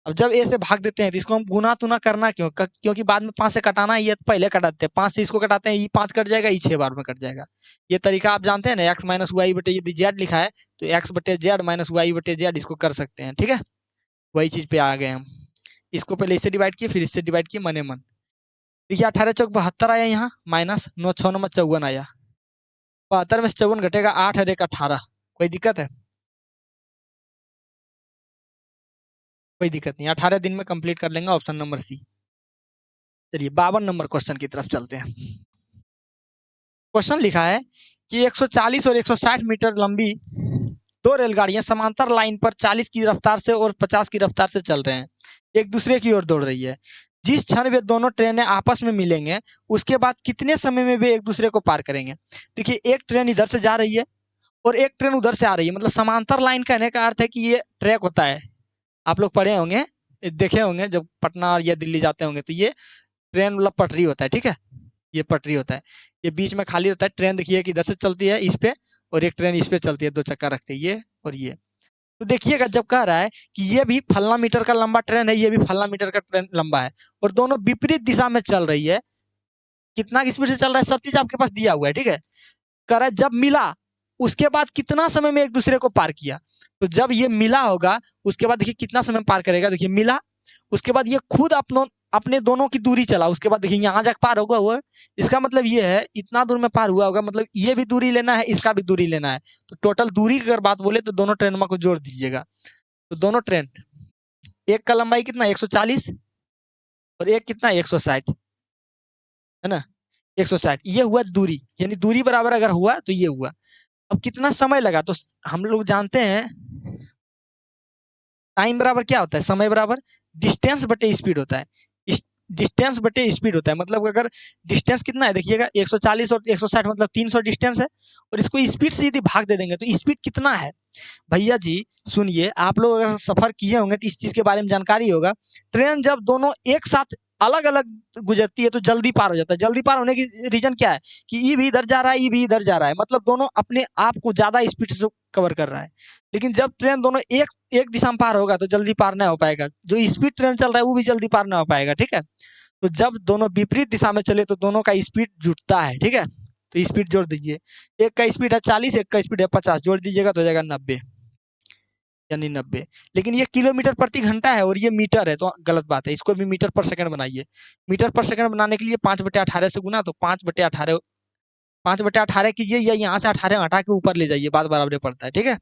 अब जब ए से भाग देते हैं तो इसको हम गुना तुना करना क्यों? क्योंकि बाद में 5 से कटाना ही है, तो पहले कटाते हैं। 5 से इसको कटाते हैं, ये 5 कट जाएगा, ये 6 बार में कट जाएगा। ये तरीका आप जानते हैं ना, एक्स माइनस वाई बटे, यदि जेड लिखा है तो एक्स बटे जेड माइनस वाई बटे जेड, इसको कर सकते हैं। ठीक है, वही चीज पे आ गए हम। इसको पहले इससे डिवाइड किए, फिर इससे डिवाइड किए, मने मन। देखिए 18 चौक 72 आया, यहाँ माइनस 9 6 9 54 आया। 72 में से 54 घटेगा, 8 और 1 18। कोई दिक्कत है? कोई दिक्कत नहीं, 18 दिन में कंप्लीट कर लेंगे, ऑप्शन नंबर सी। चलिए 52 नंबर क्वेश्चन की तरफ चलते हैं। क्वेश्चन लिखा है कि 140 और 160 मीटर लंबी दो रेलगाड़ियां समांतर लाइन पर 40 की रफ्तार से और 50 की रफ्तार से चल रहे हैं, एक दूसरे की ओर दौड़ रही है। जिस क्षण वे दोनों ट्रेनें आपस में मिलेंगे, उसके बाद कितने समय में वे एक दूसरे को पार करेंगे? देखिए एक ट्रेन इधर से जा रही है और एक ट्रेन उधर से आ रही है, मतलब समांतर लाइन कहने का अर्थ है कि ये ट्रैक होता है, आप लोग पढ़े होंगे, देखे होंगे, जब पटना या दिल्ली जाते होंगे तो ये ट्रेन मतलब पटरी होता है, ठीक है, ये पटरी होता है, ये बीच में खाली होता है, ट्रेन देखिए कि इधर से चलती है इस पे और एक ट्रेन इस पे चलती है, दो चक्का रखते हैं ये और ये। तो देखिएगा जब कह रहा है कि ये भी फलना मीटर का लंबा ट्रेन है, ये भी फलना मीटर का ट्रेन लंबा है और दोनों विपरीत दिशा में चल रही है, कितना स्पीड से चल रहा है सब चीज आपके पास दिया हुआ है, ठीक है। कह रहा है जब मिला उसके बाद कितना समय में एक दूसरे को पार किया, तो जब ये मिला होगा उसके बाद देखिए कितना समय पार करेगा, देखिए मिला उसके बाद ये खुद अपने दोनों की दूरी चला, उसके बाद देखिए यहाँ जाकर पार होगा हुआ, इसका मतलब ये है इतना दूर में पार हुआ होगा, मतलब ये भी दूरी लेना है इसका भी दूरी लेना है, तो टोटल दूरी की अगर बात बोले तो दोनों ट्रेन को जोड़ दीजिएगा, तो दोनों ट्रेन, एक का लंबाई कितना 140 और एक कितना 160, है ना, 160, ये हुआ दूरी, यानी दूरी बराबर अगर हुआ तो ये हुआ। अब कितना समय लगा, तो हम लोग जानते हैं टाइम बराबर क्या होता है, समय बराबर डिस्टेंस बटे स्पीड होता है, डिस्टेंस बटे स्पीड होता है, मतलब अगर डिस्टेंस कितना है देखिएगा 140 और 160 मतलब 300 डिस्टेंस है, और इसको स्पीड से यदि भाग दे देंगे तो स्पीड कितना है भैया जी। सुनिए, आप लोग अगर सफर किए होंगे तो इस चीज के बारे में जानकारी होगा, ट्रेन जब दोनों एक साथ अलग अलग गुजरती है तो जल्दी पार हो जाता है, जल्दी पार होने की रीजन क्या है कि ई भी इधर जा रहा है ई भी इधर जा रहा है, मतलब दोनों अपने आप को ज्यादा स्पीड से कवर कर रहा है। लेकिन जब ट्रेन दोनों एक एक दिशा में पार होगा तो जल्दी पार नहीं हो पाएगा, जो स्पीड ट्रेन चल रहा है वो भी जल्दी पार नहीं हो पाएगा, ठीक है। तो जब दोनों विपरीत दिशा में चले तो दोनों का स्पीड जुटता है, ठीक है, तो स्पीड जोड़ दीजिए, एक का स्पीड है 40 एक का स्पीड है 50, जोड़ दीजिएगा तो हो जाएगा 90, यानी 90। लेकिन ये किलोमीटर प्रति घंटा है और ये मीटर है तो गलत बात है, इसको भी मीटर पर सेकंड बनाइए। मीटर पर सेकंड बनाने के लिए 5/18 से गुना, तो 5/18, 5/18 कीजिए या यहाँ से 18 हटा के ऊपर ले जाइए, बात बराबर पड़ता है, ठीक है।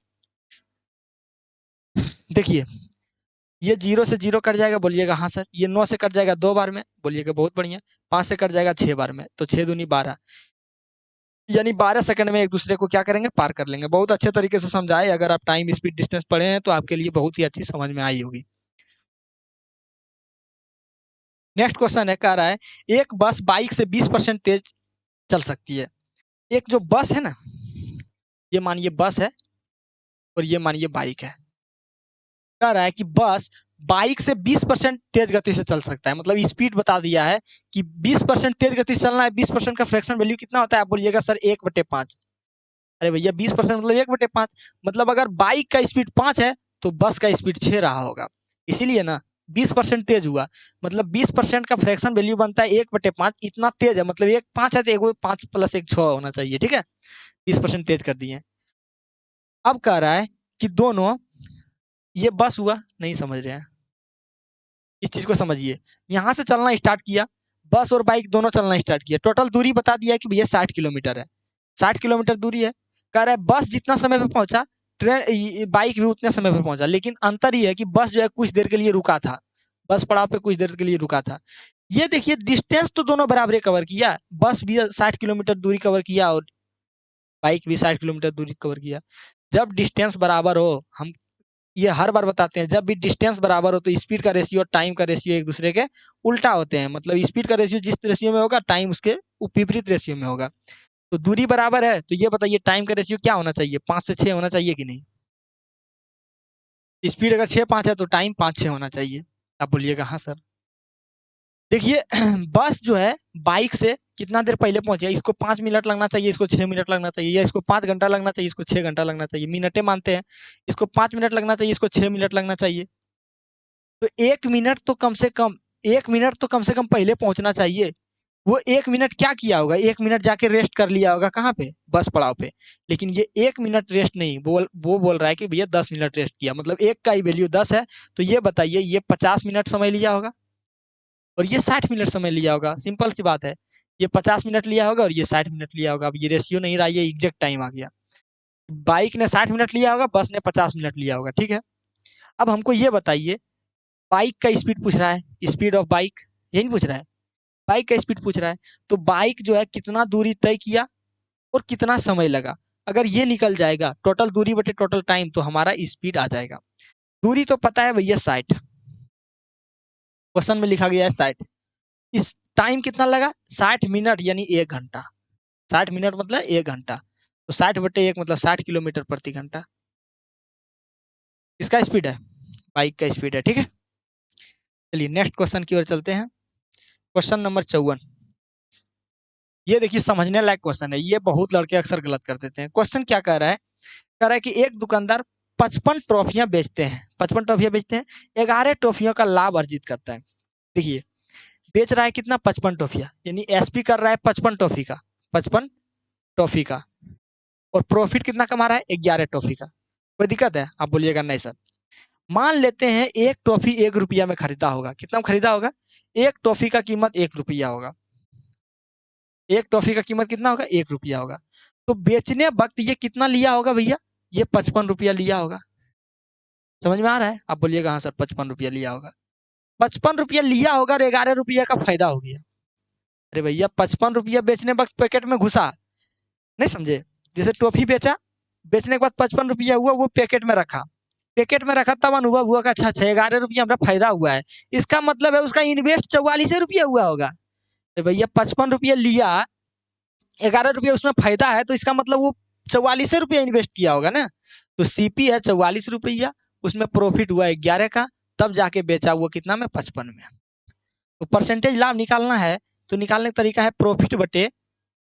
देखिए ये 0 से 0 कट जाएगा, बोलिएगा हाँ सर, ये 9 से कट जाएगा 2 बार में, बोलिएगा बहुत बढ़िया, 5 से कट जाएगा 6 बार में, तो 6 दूनी 12, यानी 12 सेकंड में एक दूसरे को क्या करेंगे पार कर लेंगे। बहुत अच्छे तरीके से समझाए, अगर आप टाइम स्पीड डिस्टेंस पढ़े हैं तो आपके लिए बहुत ही अच्छी समझ में आई होगी। नेक्स्ट क्वेश्चन है, कह रहा है एक बस बाइक से 20% तेज चल सकती है। एक जो बस है ना, ये मानिए बस है और ये मानिए बाइक है, कह रहा है कि बस बाइक से 20% तेज गति से चल सकता है, मतलब स्पीड बता दिया है कि 20% तेज गति से चलना है, 20% का फ्रैक्शन वैल्यू कितना होता है, आप बोलिएगा सर 1/5। अरे भैया 20% मतलब 1/5, मतलब अगर बाइक का स्पीड 5 है तो बस का स्पीड 6 रहा होगा, इसीलिए ना 20% तेज हुआ, मतलब 20% का फ्रैक्शन वैल्यू बनता है 1/5, इतना तेज है, मतलब एक 5 है तो एक 5 + 1 6 होना चाहिए, ठीक है, 20% तेज कर दिए। अब कह रहा है कि दोनों, ये बस हुआ, नहीं समझ रहे हैं, इस चीज को समझिए, यहां से चलना स्टार्ट किया, बस और बाइक दोनों चलना स्टार्ट किया, टोटल दूरी बता दिया कि भैया 60 किलोमीटर है, 60 किलोमीटर दूरी है। कह रहा है बस जितना समय पे पहुंचा ट्रेन बाइक भी उतने समय पे पहुंचा, लेकिन अंतर ये है कि बस जो है कुछ देर के लिए रुका था, बस पड़ाव पे कुछ देर के लिए रुका था। ये देखिए डिस्टेंस तो दोनों बराबर कवर किया, बस भी 60 किलोमीटर दूरी कवर किया और बाइक भी 60 किलोमीटर दूरी कवर किया। जब डिस्टेंस बराबर हो, हम ये हर बार बताते हैं, जब भी डिस्टेंस बराबर हो तो स्पीड का रेशियो और टाइम का रेशियो एक दूसरे के उल्टा होते हैं, मतलब स्पीड का रेशियो जिस रेशियो में होगा टाइम उसके विपरीत रेशियो में होगा। तो दूरी बराबर है तो ये बताइए टाइम का रेशियो क्या होना चाहिए, 5 से 6 होना चाहिए कि नहीं। स्पीड अगर 6-5 है तो टाइम 5-6 होना चाहिए, आप बोलिएगा हाँ सर। देखिए बस जो है बाइक से कितना देर पहले पहुंचे, इसको 5 मिनट लगना चाहिए, इसको 6 मिनट लगना चाहिए, या इसको 5 घंटा लगना चाहिए, इसको 6 घंटा लगना चाहिए, मिनटे मानते हैं, इसको 5 मिनट लगना चाहिए, इसको 6 मिनट लगना चाहिए। तो 1 मिनट तो कम से कम, 1 मिनट तो कम से कम पहले पहुंचना चाहिए। वो 1 मिनट क्या किया होगा, 1 मिनट जाके रेस्ट कर लिया होगा कहाँ पे, बस पड़ाव पे। लेकिन ये 1 मिनट रेस्ट नहीं, वो बोल रहा है कि भैया 10 मिनट रेस्ट किया, मतलब एक का ही वैल्यू 10 है, तो ये बताइए ये 50 मिनट समय लिया होगा और ये 60 मिनट समय लिया होगा, सिंपल सी बात है। ये 50 मिनट लिया होगा और ये 60 मिनट लिया होगा, अब ये रेशियो नहीं रहा, ये एग्जैक्ट टाइम आ गया। बाइक ने 60 मिनट लिया होगा, बस ने 50 मिनट लिया होगा, ठीक है। अब हमको ये बताइए, बाइक का स्पीड पूछ रहा है, स्पीड ऑफ बाइक, यही पूछ रहा है, बाइक का स्पीड पूछ रहा है, तो बाइक जो है कितना दूरी तय किया और कितना समय लगा, अगर ये निकल जाएगा टोटल दूरी बटे टोटल टाइम तो हमारा स्पीड आ जाएगा। दूरी तो पता है भैया 60, क्वेश्चन में लिखा गया है 60, इस टाइम कितना लगा 60 मिनट यानी 1 घंटा, 60 मिनट मतलब 1 घंटा, तो 60/1 मतलब 60 किलोमीटर प्रति घंटा इसका स्पीड है। बाइक का स्पीड है, ठीक है। चलिए नेक्स्ट क्वेश्चन की ओर चलते हैं। Question number 54। ये देखिए समझने लायक क्वेश्चन है, ये बहुत लड़के अक्सर गलत कर देते हैं। क्वेश्चन क्या कह रहा है, कह रहा है कि एक दुकानदार 55 ट्रॉफियां बेचते हैं, 55 ट्रॉफियां बेचते हैं, 11 ट्रॉफियों का लाभ अर्जित करता है। देखिए बेच रहा है कितना, 55 ट्रॉफियां, यानी एसपी कर रहा है 55 ट्रॉफी का, 55 ट्रॉफी का, और प्रॉफिट कितना कमा रहा है, 11 ट्रॉफी का। कोई दिक्कत है, आप बोलिएगा नहीं सर। मान लेते हैं एक ट्रॉफी 1 रुपया में खरीदा होगा, कितना में खरीदा होगा, एक ट्रॉफी का कीमत 1 रुपया होगा, एक ट्रॉफी का कीमत कितना होगा, 1 रुपया होगा। तो बेचने वक्त ये कितना लिया होगा भैया, ये 55 रुपया लिया होगा। समझ में आ रहा है, आप बोलिएगा हाँ सर 55 रुपया लिया होगा। 55 रुपया लिया होगा और 11 रुपया का फायदा हो गया। अरे भैया 55 रुपया बेचने वक्त पैकेट में घुसा, नहीं समझे, जैसे टॉफी बेचा, बेचने के बाद 55 रुपया हुआ, वो पैकेट में रखा, पैकेट में रखा, तब अनुभव हुआ कि अच्छा 11 रुपया हमारा फायदा हुआ है, इसका मतलब है उसका इन्वेस्ट 44 रुपया हुआ होगा। अरे भैया 55 रुपया लिया, 11 रुपया उसमें फायदा है, तो इसका मतलब वो 44 रुपया इन्वेस्ट किया होगा ना। तो सीपी है 44 रुपया, उसमें प्रॉफिट हुआ 11 का, तब जाके बेचा वो कितना में, 55 में। तो परसेंटेज लाभ निकालना है, तो निकालने का तरीका है प्रॉफिट बटे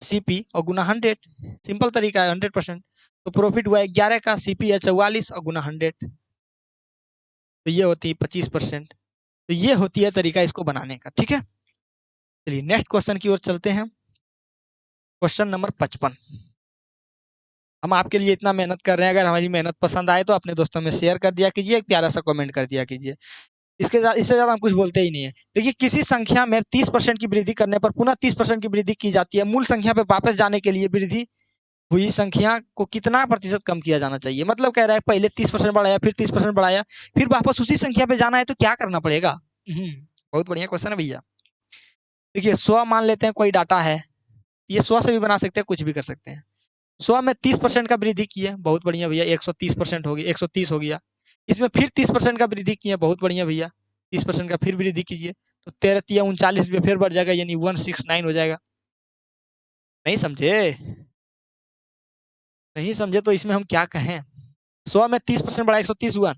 सीपी और गुना 100, सिंपल तरीका है 100%। तो प्रॉफिट हुआ 11 का, सीपी है 44 और गुना 100, तो ये होती है 25%। तो ये होती है तरीका इसको बनाने का, ठीक है। चलिए नेक्स्ट क्वेश्चन की ओर चलते हैं। Question number 55। हम आपके लिए इतना मेहनत कर रहे हैं, अगर हमारी मेहनत पसंद आए तो अपने दोस्तों में शेयर कर दिया कीजिए, एक प्यारा सा कमेंट कर दिया कीजिए। इससे ज्यादा हम कुछ बोलते ही नहीं है। देखिए किसी संख्या में 30% की वृद्धि करने पर पुनः 30% की वृद्धि की जाती है, मूल संख्या पे वापस जाने के लिए वृद्धि हुई संख्या को कितना प्रतिशत कम किया जाना चाहिए। मतलब कह रहा है पहले 30% बढ़ाया, फिर 30% बढ़ाया, फिर वापस उसी संख्या पे जाना है, तो क्या करना पड़ेगा। बहुत बढ़िया क्वेश्चन है भैया। देखिए 100 मान लेते हैं कोई डाटा है, ये 100 से भी बना सकते हैं, कुछ भी कर सकते हैं। 100 में 30% का वृद्धि की है, बहुत बढ़िया भैया, 130% हो गया, 130 हो गया। इसमें फिर 30% का वृद्धि की है, बहुत बढ़िया भैया, 30% का फिर वृद्धि कीजिए, तो 13 तिया 39 में फिर बढ़ जाएगा, यानी 169 हो जाएगा। नहीं समझे, नहीं समझे तो इसमें हम क्या कहें। 100 में 30% बढ़ा, 130 हुआ,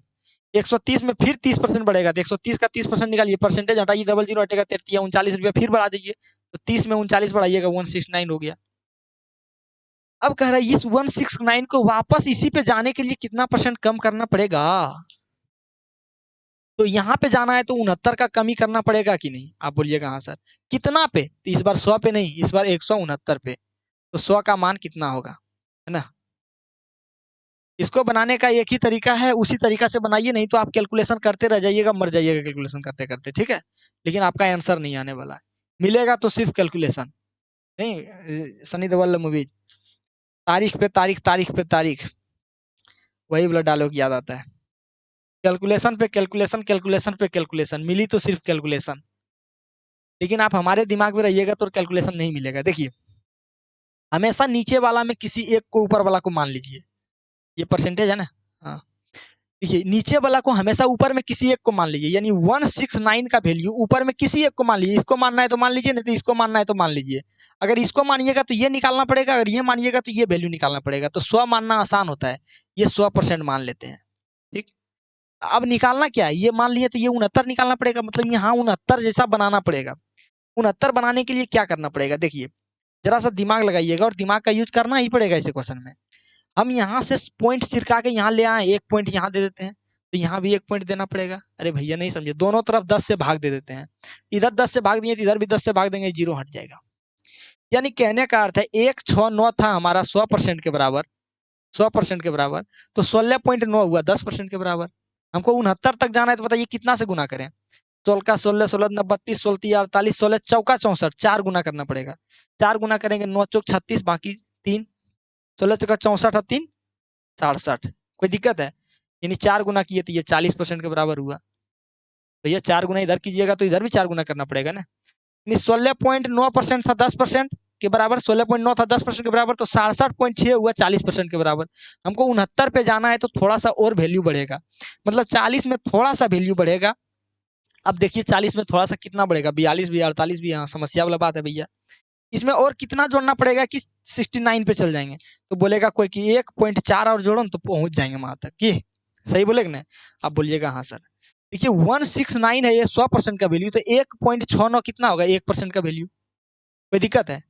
130 में फिर 30% बढ़ेगा, तो 130 का 30% निकालिए, परसेंटेज हटाइए, 00 हटेगा, 39 रुपया फिर बढ़ा दीजिए, तो 30 में 39 बढ़ाइएगा, 169 हो गया। अब कह रहा है इस 169 को वापस इसी पे जाने के लिए कितना परसेंट कम करना पड़ेगा। तो यहाँ पे जाना है तो 69 का कमी करना पड़ेगा कि नहीं, आप बोलिएगा हाँ सर। कितना पे, तो इस बार 100 पे नहीं, इस बार 169 पे, तो 100 का मान कितना होगा, है ना। इसको बनाने का एक ही तरीका है, उसी तरीका से बनाइए, नहीं तो आप कैलकुलेशन करते रह जाइएगा, मर जाइएगा कैलकुलेशन करते करते, ठीक है। लेकिन आपका आंसर नहीं आने वाला है, मिलेगा तो सिर्फ कैलकुलेशन। नहीं सनी देओल मूवी, तारीख पे तारीख, तारीख पे तारीख, वही वाला डायलॉग याद आता है। कैलकुलेशन पे कैलकुलेशन, कैलकुलेशन पे कैलकुलेशन, मिली तो सिर्फ कैलकुलेशन। लेकिन आप हमारे दिमाग में रहिएगा तो कैलकुलेशन नहीं मिलेगा। देखिए हमेशा नीचे वाला में किसी एक को ऊपर वाला को मान लीजिए, ये परसेंटेज है ना, हाँ। देखिए नीचे वाला को हमेशा ऊपर में किसी एक को मान लीजिए, यानी 169 का वैल्यू ऊपर में किसी एक को मान लीजिए, इसको मानना है तो मान लीजिए, नहीं तो इसको मानना है तो मान लीजिए। अगर इसको मानिएगा तो ये निकालना पड़ेगा, अगर ये मानिएगा तो ये वैल्यू निकालना पड़ेगा। तो 100 मानना आसान होता है, ये 100% मान लेते हैं, ठीक। अब निकालना क्या है, ये मान लिए तो ये 69 निकालना पड़ेगा, मतलब यहाँ 69 जैसा बनाना पड़ेगा। 69 बनाने के लिए क्या करना पड़ेगा, देखिए जरा सा दिमाग लगाइएगा, और दिमाग का यूज करना ही पड़ेगा इस क्वेश्चन में। हम यहाँ से पॉइंट छिड़का के यहाँ ले आए, एक पॉइंट यहाँ दे देते हैं, तो यहाँ भी एक पॉइंट देना पड़ेगा। अरे भैया नहीं समझे, दोनों तरफ 10 से भाग दे देते हैं, इधर 10 से भाग दिए तो इधर भी 10 से भाग देंगे, 0 हट जाएगा। यानी कहने का अर्थ है 169 था हमारा 100% के बराबर, 100% के बराबर, तो 16.9 हुआ 10% के बराबर। हमको 69 तक जाना है, तो बताइए कितना से गुना करें। 16 का 16, 16 32, 16 48, 16 चौका 64, 4 गुना करना पड़ेगा। 4 गुना करेंगे, 9 चौक 36, बाकी 3, 16 चौका 64 और 3 67। कोई दिक्कत है, यानी 4 गुना किए तो ये 40% के बराबर हुआ। तो ये 4 गुना इधर कीजिएगा तो इधर भी 4 गुना करना पड़ेगा ना। यानी 16.9% था 10% के बराबर, 16.9 था 10% के बराबर, तो 67.6 हुआ 40% के बराबर। हमको 69 पे जाना है तो थोड़ा सा और वैल्यू बढ़ेगा, मतलब 40 में थोड़ा सा वैल्यू बढ़ेगा। अब देखिए 40 में थोड़ा सा कितना बढ़ेगा, 42 भी, 48 भी, हाँ समस्या वाला बात है भैया। इसमें और कितना जोड़ना पड़ेगा कि 69 पे चल जाएंगे। तो बोलेगा कोई कि 1.4 और जोड़ो तो पहुंच जाएंगे वहां तक, कि सही बोलेगा ना। आप बोलिएगा हाँ सर। देखिए 169 है ये 100% का वैल्यू, तो 1.69 कितना होगा 1% का वैल्यू, कोई दिक्कत है?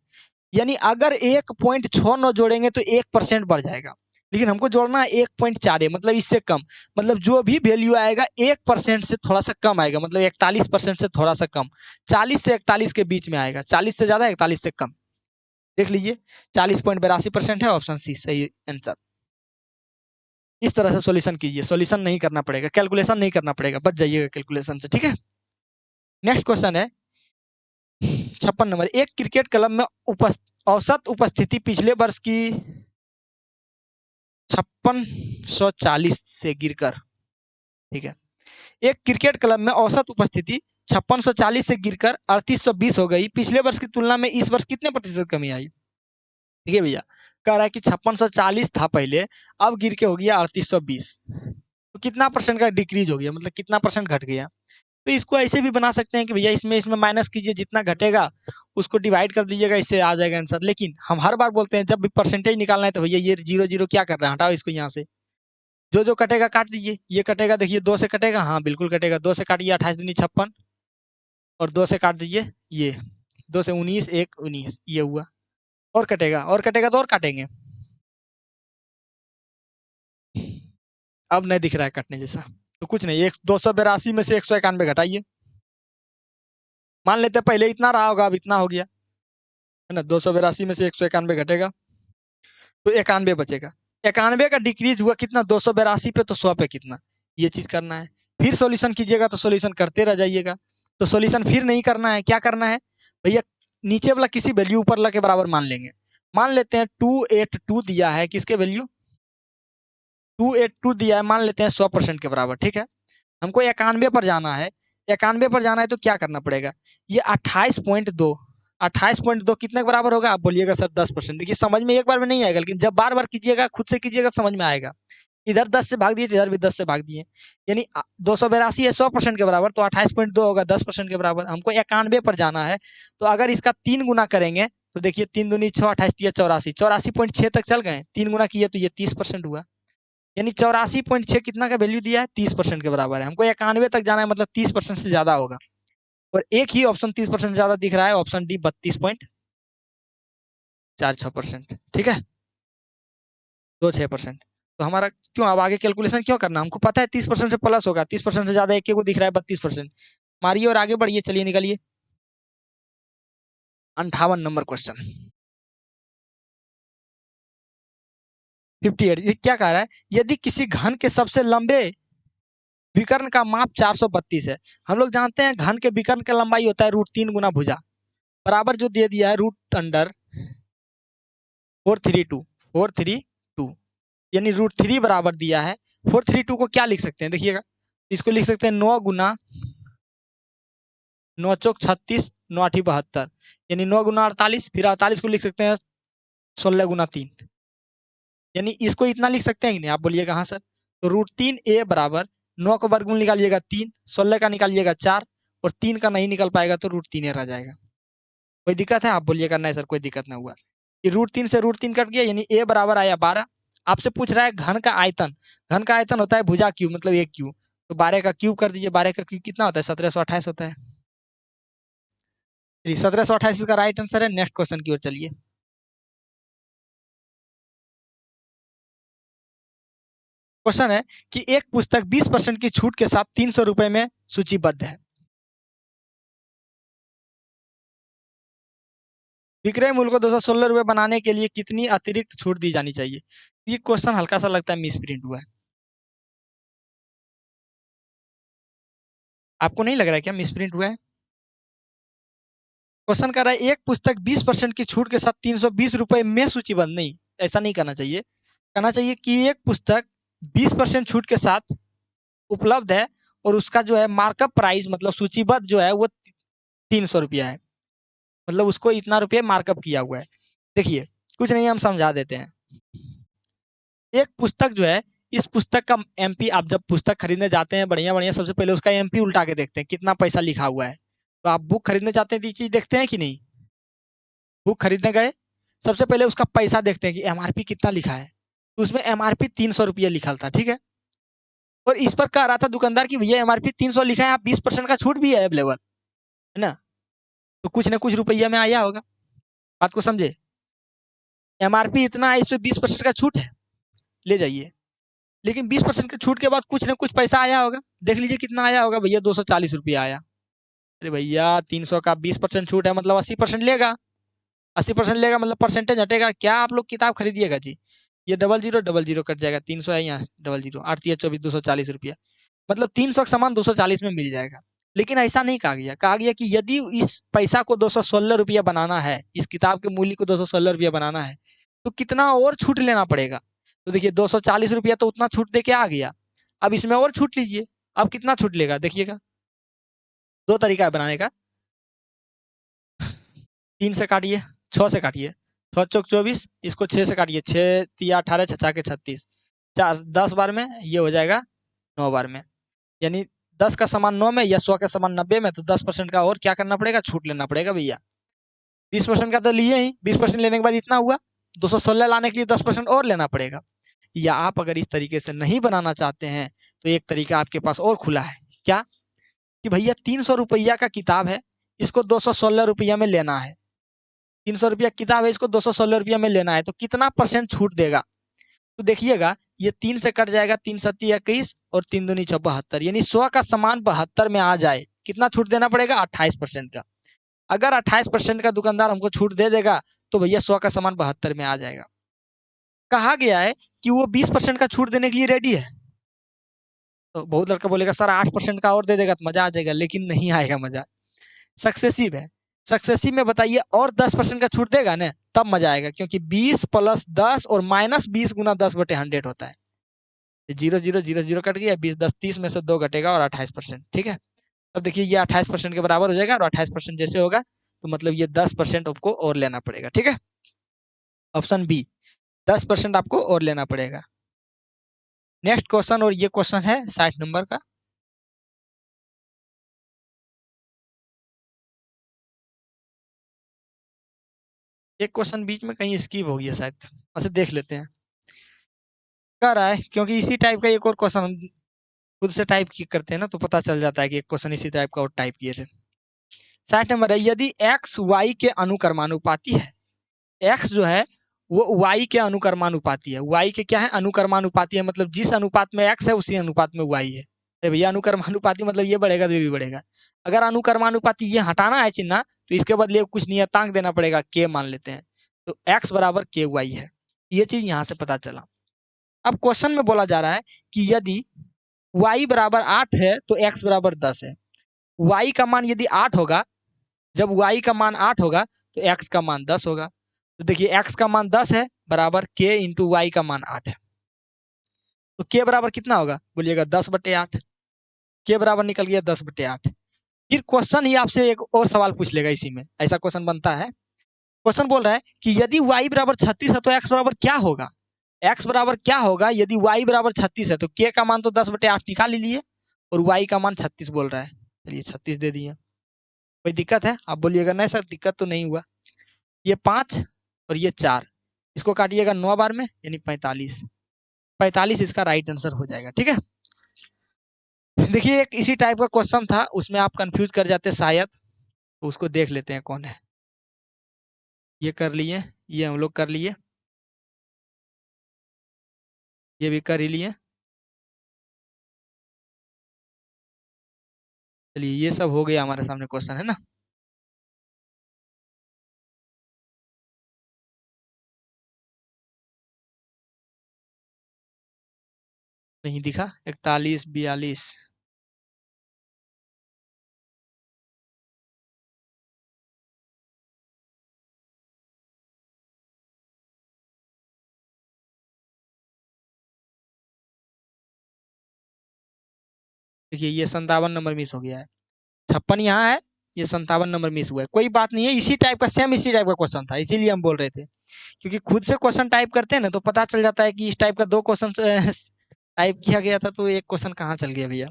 यानी अगर 1.69 जोड़ेंगे तो 1% बढ़ जाएगा, लेकिन हमको जोड़ना है 1.4, मतलब इससे कम, मतलब जो भी वैल्यू आएगा 1% से थोड़ा सा कम आएगा, मतलब 41% से थोड़ा सा कम, 40 से 41 के बीच में आएगा, 40 से ज्यादा 41 से कम। देख लीजिए 40.82% है, ऑप्शन सी सही आंसर। इस तरह से सॉल्यूशन कीजिए, सॉल्यूशन नहीं करना पड़ेगा, कैलकुलेशन नहीं करना पड़ेगा, बच जाइएगा कैलकुलेशन से, ठीक है। नेक्स्ट क्वेश्चन है 56 नंबर, एक क्रिकेट क्लब में औसत उपस्थिति पिछले वर्ष की 5640 से गिरकर, ठीक है, एक क्रिकेट क्लब में औसत उपस्थिति 5640 से गिरकर 3820 हो गई, पिछले वर्ष की तुलना में इस वर्ष कितने प्रतिशत कमी आई? ठीक है भैया, कह रहा है कि 5640 था पहले, अब गिर के हो गया 3820, तो कितना परसेंट का डिक्रीज हो गया, मतलब कितना परसेंट घट गया? तो इसको ऐसे भी बना सकते हैं कि भैया इसमें इसमें माइनस कीजिए, जितना घटेगा उसको डिवाइड कर दीजिएगा, इससे आ जाएगा आंसर। लेकिन हम हर बार बोलते हैं जब भी परसेंटेज निकालना है तो भैया ये जीरो जीरो क्या कर रहे हैं, हटाओ इसको यहाँ से, जो जो कटेगा काट दीजिए, ये कटेगा देखिए 2 से कटेगा, हाँ बिल्कुल कटेगा, 2 से काटिए 28 दूनी 56, और 2 से काट दीजिए ये 2 से 19, 1 19, ये हुआ, और कटेगा, और कटेगा तो और काटेंगे, अब नहीं दिख रहा है कटने जैसा, तो कुछ नहीं, 282 में से 191 घटाइए, मान लेते हैं पहले इतना रहा होगा, अब इतना हो गया है ना, 282 में से 191 घटेगा तो 91 बचेगा, 91 का डिक्रीज हुआ कितना 282 पे, तो 100 पे कितना, ये चीज करना है। फिर सॉल्यूशन कीजिएगा तो सॉल्यूशन करते रह जाइएगा, तो सॉल्यूशन फिर नहीं करना है, क्या करना है भैया, नीचे वाला किसी वैल्यू ऊपर वाला के बराबर मान लेंगे, मान लेते हैं 282 दिया है, किसके वैल्यू 282 दिया है, मान लेते हैं 100% के बराबर, ठीक है। हमको 91 पर जाना है, 91 पर जाना है तो क्या करना पड़ेगा, ये 28.2, 28.2 कितने के बराबर होगा, आप बोलिएगा सर 10%, देखिए समझ में एक बार में नहीं आएगा, लेकिन जब बार बार कीजिएगा खुद से कीजिएगा समझ में आएगा। इधर 10 से भाग दिए, इधर भी 10 से भाग दिए, यानी 282 है 100% के बराबर, तो 28.2 होगा 10% के बराबर, हमको 91 पर जाना है, तो अगर इसका 3 गुना करेंगे तो देखिए 3 दूनी 6, 28 84, 84.6 तक चल गए, 3 गुना किए तो ये 30% हुआ, यानी 84.6 कितना का वैल्यू दिया है 30% के बराबर है, हमको 91 तक जाना है, मतलब 30% से ज्यादा होगा, और एक ही ऑप्शन 30% से ज्यादा दिख रहा है, ऑप्शन डी 32.46%, ठीक है, 26%। तो हमारा क्यों अब आगे कैलकुलेशन क्यों करना, हमको पता है 30% से प्लस होगा, 30% से ज्यादा एक को दिख रहा है 32%, मारिए और आगे बढ़िए, चलिए निकालिए 58 नंबर क्वेश्चन 58, ये क्या कह रहा है, यदि किसी घन के सबसे लंबे विकर्ण का माप 432 है, हम लोग जानते हैं घन के विकर्ण का लंबाई होता है √3 गुना भुजा, बराबर जो दे दिया है √432 यानी √3 बराबर दिया है, 432 को क्या लिख सकते हैं देखिएगा, इसको लिख सकते हैं 9 गुना 9 चौक 36, 9 आठी 72, यानी 9 गुना 48, फिर 48 को लिख सकते हैं 16 गुना 3, यानी इसको इतना लिख सकते हैं कि नहीं, आप बोलिएगा हाँ सर, तो √3a बराबर 9 का वर्गमूल निकालिएगा 3, 16 का निकालिएगा 4, और 3 का नहीं निकल पाएगा तो √3a रह जाएगा, कोई दिक्कत है, आप बोलिएगा नहीं सर कोई दिक्कत ना हुआ, कि √3 से √3 कट गया, यानी a बराबर आया 12, आपसे पूछ रहा है घन का आयतन, घन का आयतन होता है भुजा क्यूब, मतलब 1 क्यूब, तो 12 का क्यूब कर दीजिए, 12 का क्यूब कितना होता है 1728 होता है, 1728 का राइट आंसर है। नेक्स्ट क्वेश्चन की ओर चलिए, क्वेश्चन है कि एक पुस्तक 20% की छूट के साथ 300 रुपए में सूचीबद्ध है, विक्रय मूल्य को 216 रुपए बनाने के लिए कितनी अतिरिक्त छूट दी जानी चाहिए? ये क्वेश्चन हल्का सा लगता है मिस प्रिंट हुआ है, आपको नहीं लग रहा है क्या मिस प्रिंट हुआ है? क्वेश्चन कर रहा है एक पुस्तक 20% की छूट के साथ 320 रुपए में सूचीबद्ध, नहीं ऐसा नहीं करना चाहिए, कहना चाहिए कि एक पुस्तक 20% छूट के साथ उपलब्ध है, और उसका जो है मार्कअप प्राइस मतलब सूचीबद्ध जो है वो 300 रुपया है, मतलब उसको इतना रुपये मार्कअप किया हुआ है। देखिए कुछ नहीं, हम समझा देते हैं, एक पुस्तक जो है, इस पुस्तक का एमपी, आप जब पुस्तक खरीदने जाते हैं बढ़िया बढ़िया, सबसे पहले उसका एमपी उल्टा के देखते हैं कितना पैसा लिखा हुआ है, तो आप बुक खरीदने जाते हैं तो ये चीज देखते हैं कि नहीं, बुक खरीदने गए सबसे पहले उसका पैसा देखते हैं कि एमआरपी कितना लिखा है, तो उसमें एमआरपी 300 रुपया लिखा था, ठीक है, और इस पर कह रहा था दुकानदार की भैया एमआरपी 300 लिखा है, आप 20% का छूट भी है अवेलेबल, है ना। तो कुछ ना कुछ रुपया में आया होगा, बात को समझे। एमआरपी इतना है, इसमें 20% का छूट है, ले जाइए। लेकिन 20% के छूट के बाद कुछ ना कुछ पैसा आया होगा, देख लीजिए कितना आया होगा भैया, 240 रुपया आया। अरे भैया 300 का 20% छूट है मतलब 80% लेगा, 80% लेगा मतलब परसेंटेज हटेगा, क्या आप लोग किताब खरीदिएगा जी। ये 0000 कट जाएगा, 300 है यहाँ 00, 8 240 रुपया, मतलब 300 का सामान 240 में मिल जाएगा। लेकिन ऐसा नहीं कहा गया, कहा गया कि यदि इस पैसा को 216 रुपया बनाना है, इस किताब के मूल्य को 216 रुपया बनाना है, तो कितना और छूट लेना पड़ेगा। तो देखिए 240 रुपया तो उतना छूट दे के आ गया, अब इसमें और छूट लीजिए, अब कितना छूट लेगा देखिएगा। दो तरीका है बनाने का, 3 से काटिए, 6 से काटिए, 6 चौक 24, इसको 6 से काटिए, 6 तिया 18, 6 के 36, 4 10 बार में ये हो जाएगा 9 बार में, यानी 10 का सामान 9 में या 100 का सामान 90 में, तो 10% का और क्या करना पड़ेगा, छूट लेना पड़ेगा भैया। 20% का तो लिए ही, 20% लेने के बाद इतना हुआ, 216 लाने के लिए 10% और लेना पड़ेगा। या आप अगर इस तरीके से नहीं बनाना चाहते हैं तो एक तरीका आपके पास और खुला है, क्या कि भैया 300 रुपया का किताब है, इसको 216 रुपया में लेना है, 300 रुपया किताब है, इसको 216 रुपया में लेना है, तो कितना परसेंट छूट देगा। तो देखिएगा ये 3 से कट जाएगा, 3 सत्ती 21 और 3 दूनी 72, यानी 100 का सामान 72 में आ जाए, कितना छूट देना पड़ेगा, 28% का। अगर 28% का दुकानदार हमको छूट दे देगा तो भैया 100 का सामान 72 में आ जाएगा। कहा गया है कि वो 20% का छूट देने के लिए रेडी है। तो बहुत लड़का बोलेगा सर 8% का और दे देगा तो मजा आ जाएगा, लेकिन नहीं आएगा मजा। सक्सेसिव है, सक्सेसिव में बताइए और 10% का छूट देगा ना तब मजा आएगा, क्योंकि 20 + 10 और -20 गुना 10/100 होता है। 0 0 0 0 कट गया, 20 10 30 में से 2 घटेगा और 28%, ठीक है। अब देखिए ये 28% के बराबर हो जाएगा, और 28% जैसे होगा तो मतलब ये 10% आपको और लेना पड़ेगा, ठीक है। ऑप्शन बी, 10% आपको और लेना पड़ेगा। नेक्स्ट क्वेश्चन, और ये क्वेश्चन है 60 नंबर का। एक क्वेश्चन बीच में कहीं स्किप हो गया शायद, अच्छा देख लेते हैं। कह रहा है क्योंकि इसी टाइप का एक और क्वेश्चन हम खुद से टाइप करते हैं ना, तो पता चल जाता है कि एक क्वेश्चन इसी टाइप का और टाइप किए थे। 60 नंबर है, यदि x y के अनुक्रमानुपाती है, x जो है वो y के अनुक्रमानुपाती है, y के क्या है, अनुक्रमानुपाती है, मतलब जिस अनुपात में x है उसी अनुपात में y है। अरे भैया अनुक्रमानुपाती मतलब ये बढ़ेगा तो ये भी बढ़ेगा। अगर अनुक्रमानुपाती ये हटाना है चिन्ह, तो इसके बदले कुछ नियतांक देना पड़ेगा, k मान लेते हैं, तो x बराबर ky है, ये चीज यहाँ से पता चला। अब क्वेश्चन में बोला जा रहा है कि यदि y बराबर 8 है तो x बराबर 10 है, y का मान यदि 8 होगा, जब y का मान 8 होगा तो x का मान 10 होगा। तो देखिए x का मान 10 है बराबर k इंटू वाई का मान 8 है, तो k बराबर कितना होगा बोलिएगा, 10/8। k बराबर निकल गया 10/8। फिर क्वेश्चन ही आपसे एक और सवाल पूछ लेगा इसी में, ऐसा क्वेश्चन बनता है। क्वेश्चन बोल रहा है कि यदि y बराबर 36 है तो x बराबर क्या होगा, x बराबर क्या होगा यदि y बराबर 36 है, तो k का मान तो 10/8 निकाल लीजिए, और y का मान 36 बोल रहा है, चलिए 36 दे दिए। कोई दिक्कत है, आप बोलिएगा नहीं सर दिक्कत तो नहीं हुआ। ये 5 और ये 4, इसको काटिएगा 9 बार में, यानी 45, 45 इसका राइट आंसर हो जाएगा, ठीक है। देखिए एक इसी टाइप का क्वेश्चन था, उसमें आप कंफ्यूज कर जाते शायद, तो उसको देख लेते हैं कौन है। ये कर लिए, ये हम लोग कर लिए, ये भी कर ही लिए, चलिए ये सब हो गया हमारे सामने क्वेश्चन, है ना। नहीं दिखा, 41 42, देखिए ये 57 नंबर मिस हो गया है, 56 यहाँ है, ये 57 नंबर मिस हुआ है, कोई बात नहीं है, इसी टाइप का सेम इसी टाइप का क्वेश्चन था, इसीलिए हम बोल रहे थे, क्योंकि खुद से क्वेश्चन टाइप करते हैं ना तो पता चल जाता है कि इस टाइप का 2 क्वेश्चन टाइप किया गया था, तो एक क्वेश्चन कहाँ चल गया भैया।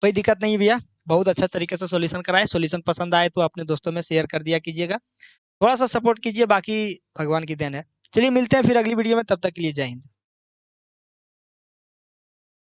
कोई दिक्कत नहीं भैया, बहुत अच्छा तरीके से सॉल्यूशन कराए, सॉल्यूशन पसंद आए तो अपने दोस्तों में शेयर कर दिया कीजिएगा, थोड़ा सा सपोर्ट कीजिए, बाकी भगवान की देन है। चलिए मिलते हैं फिर अगली वीडियो में, तब तक के लिए जय हिंद।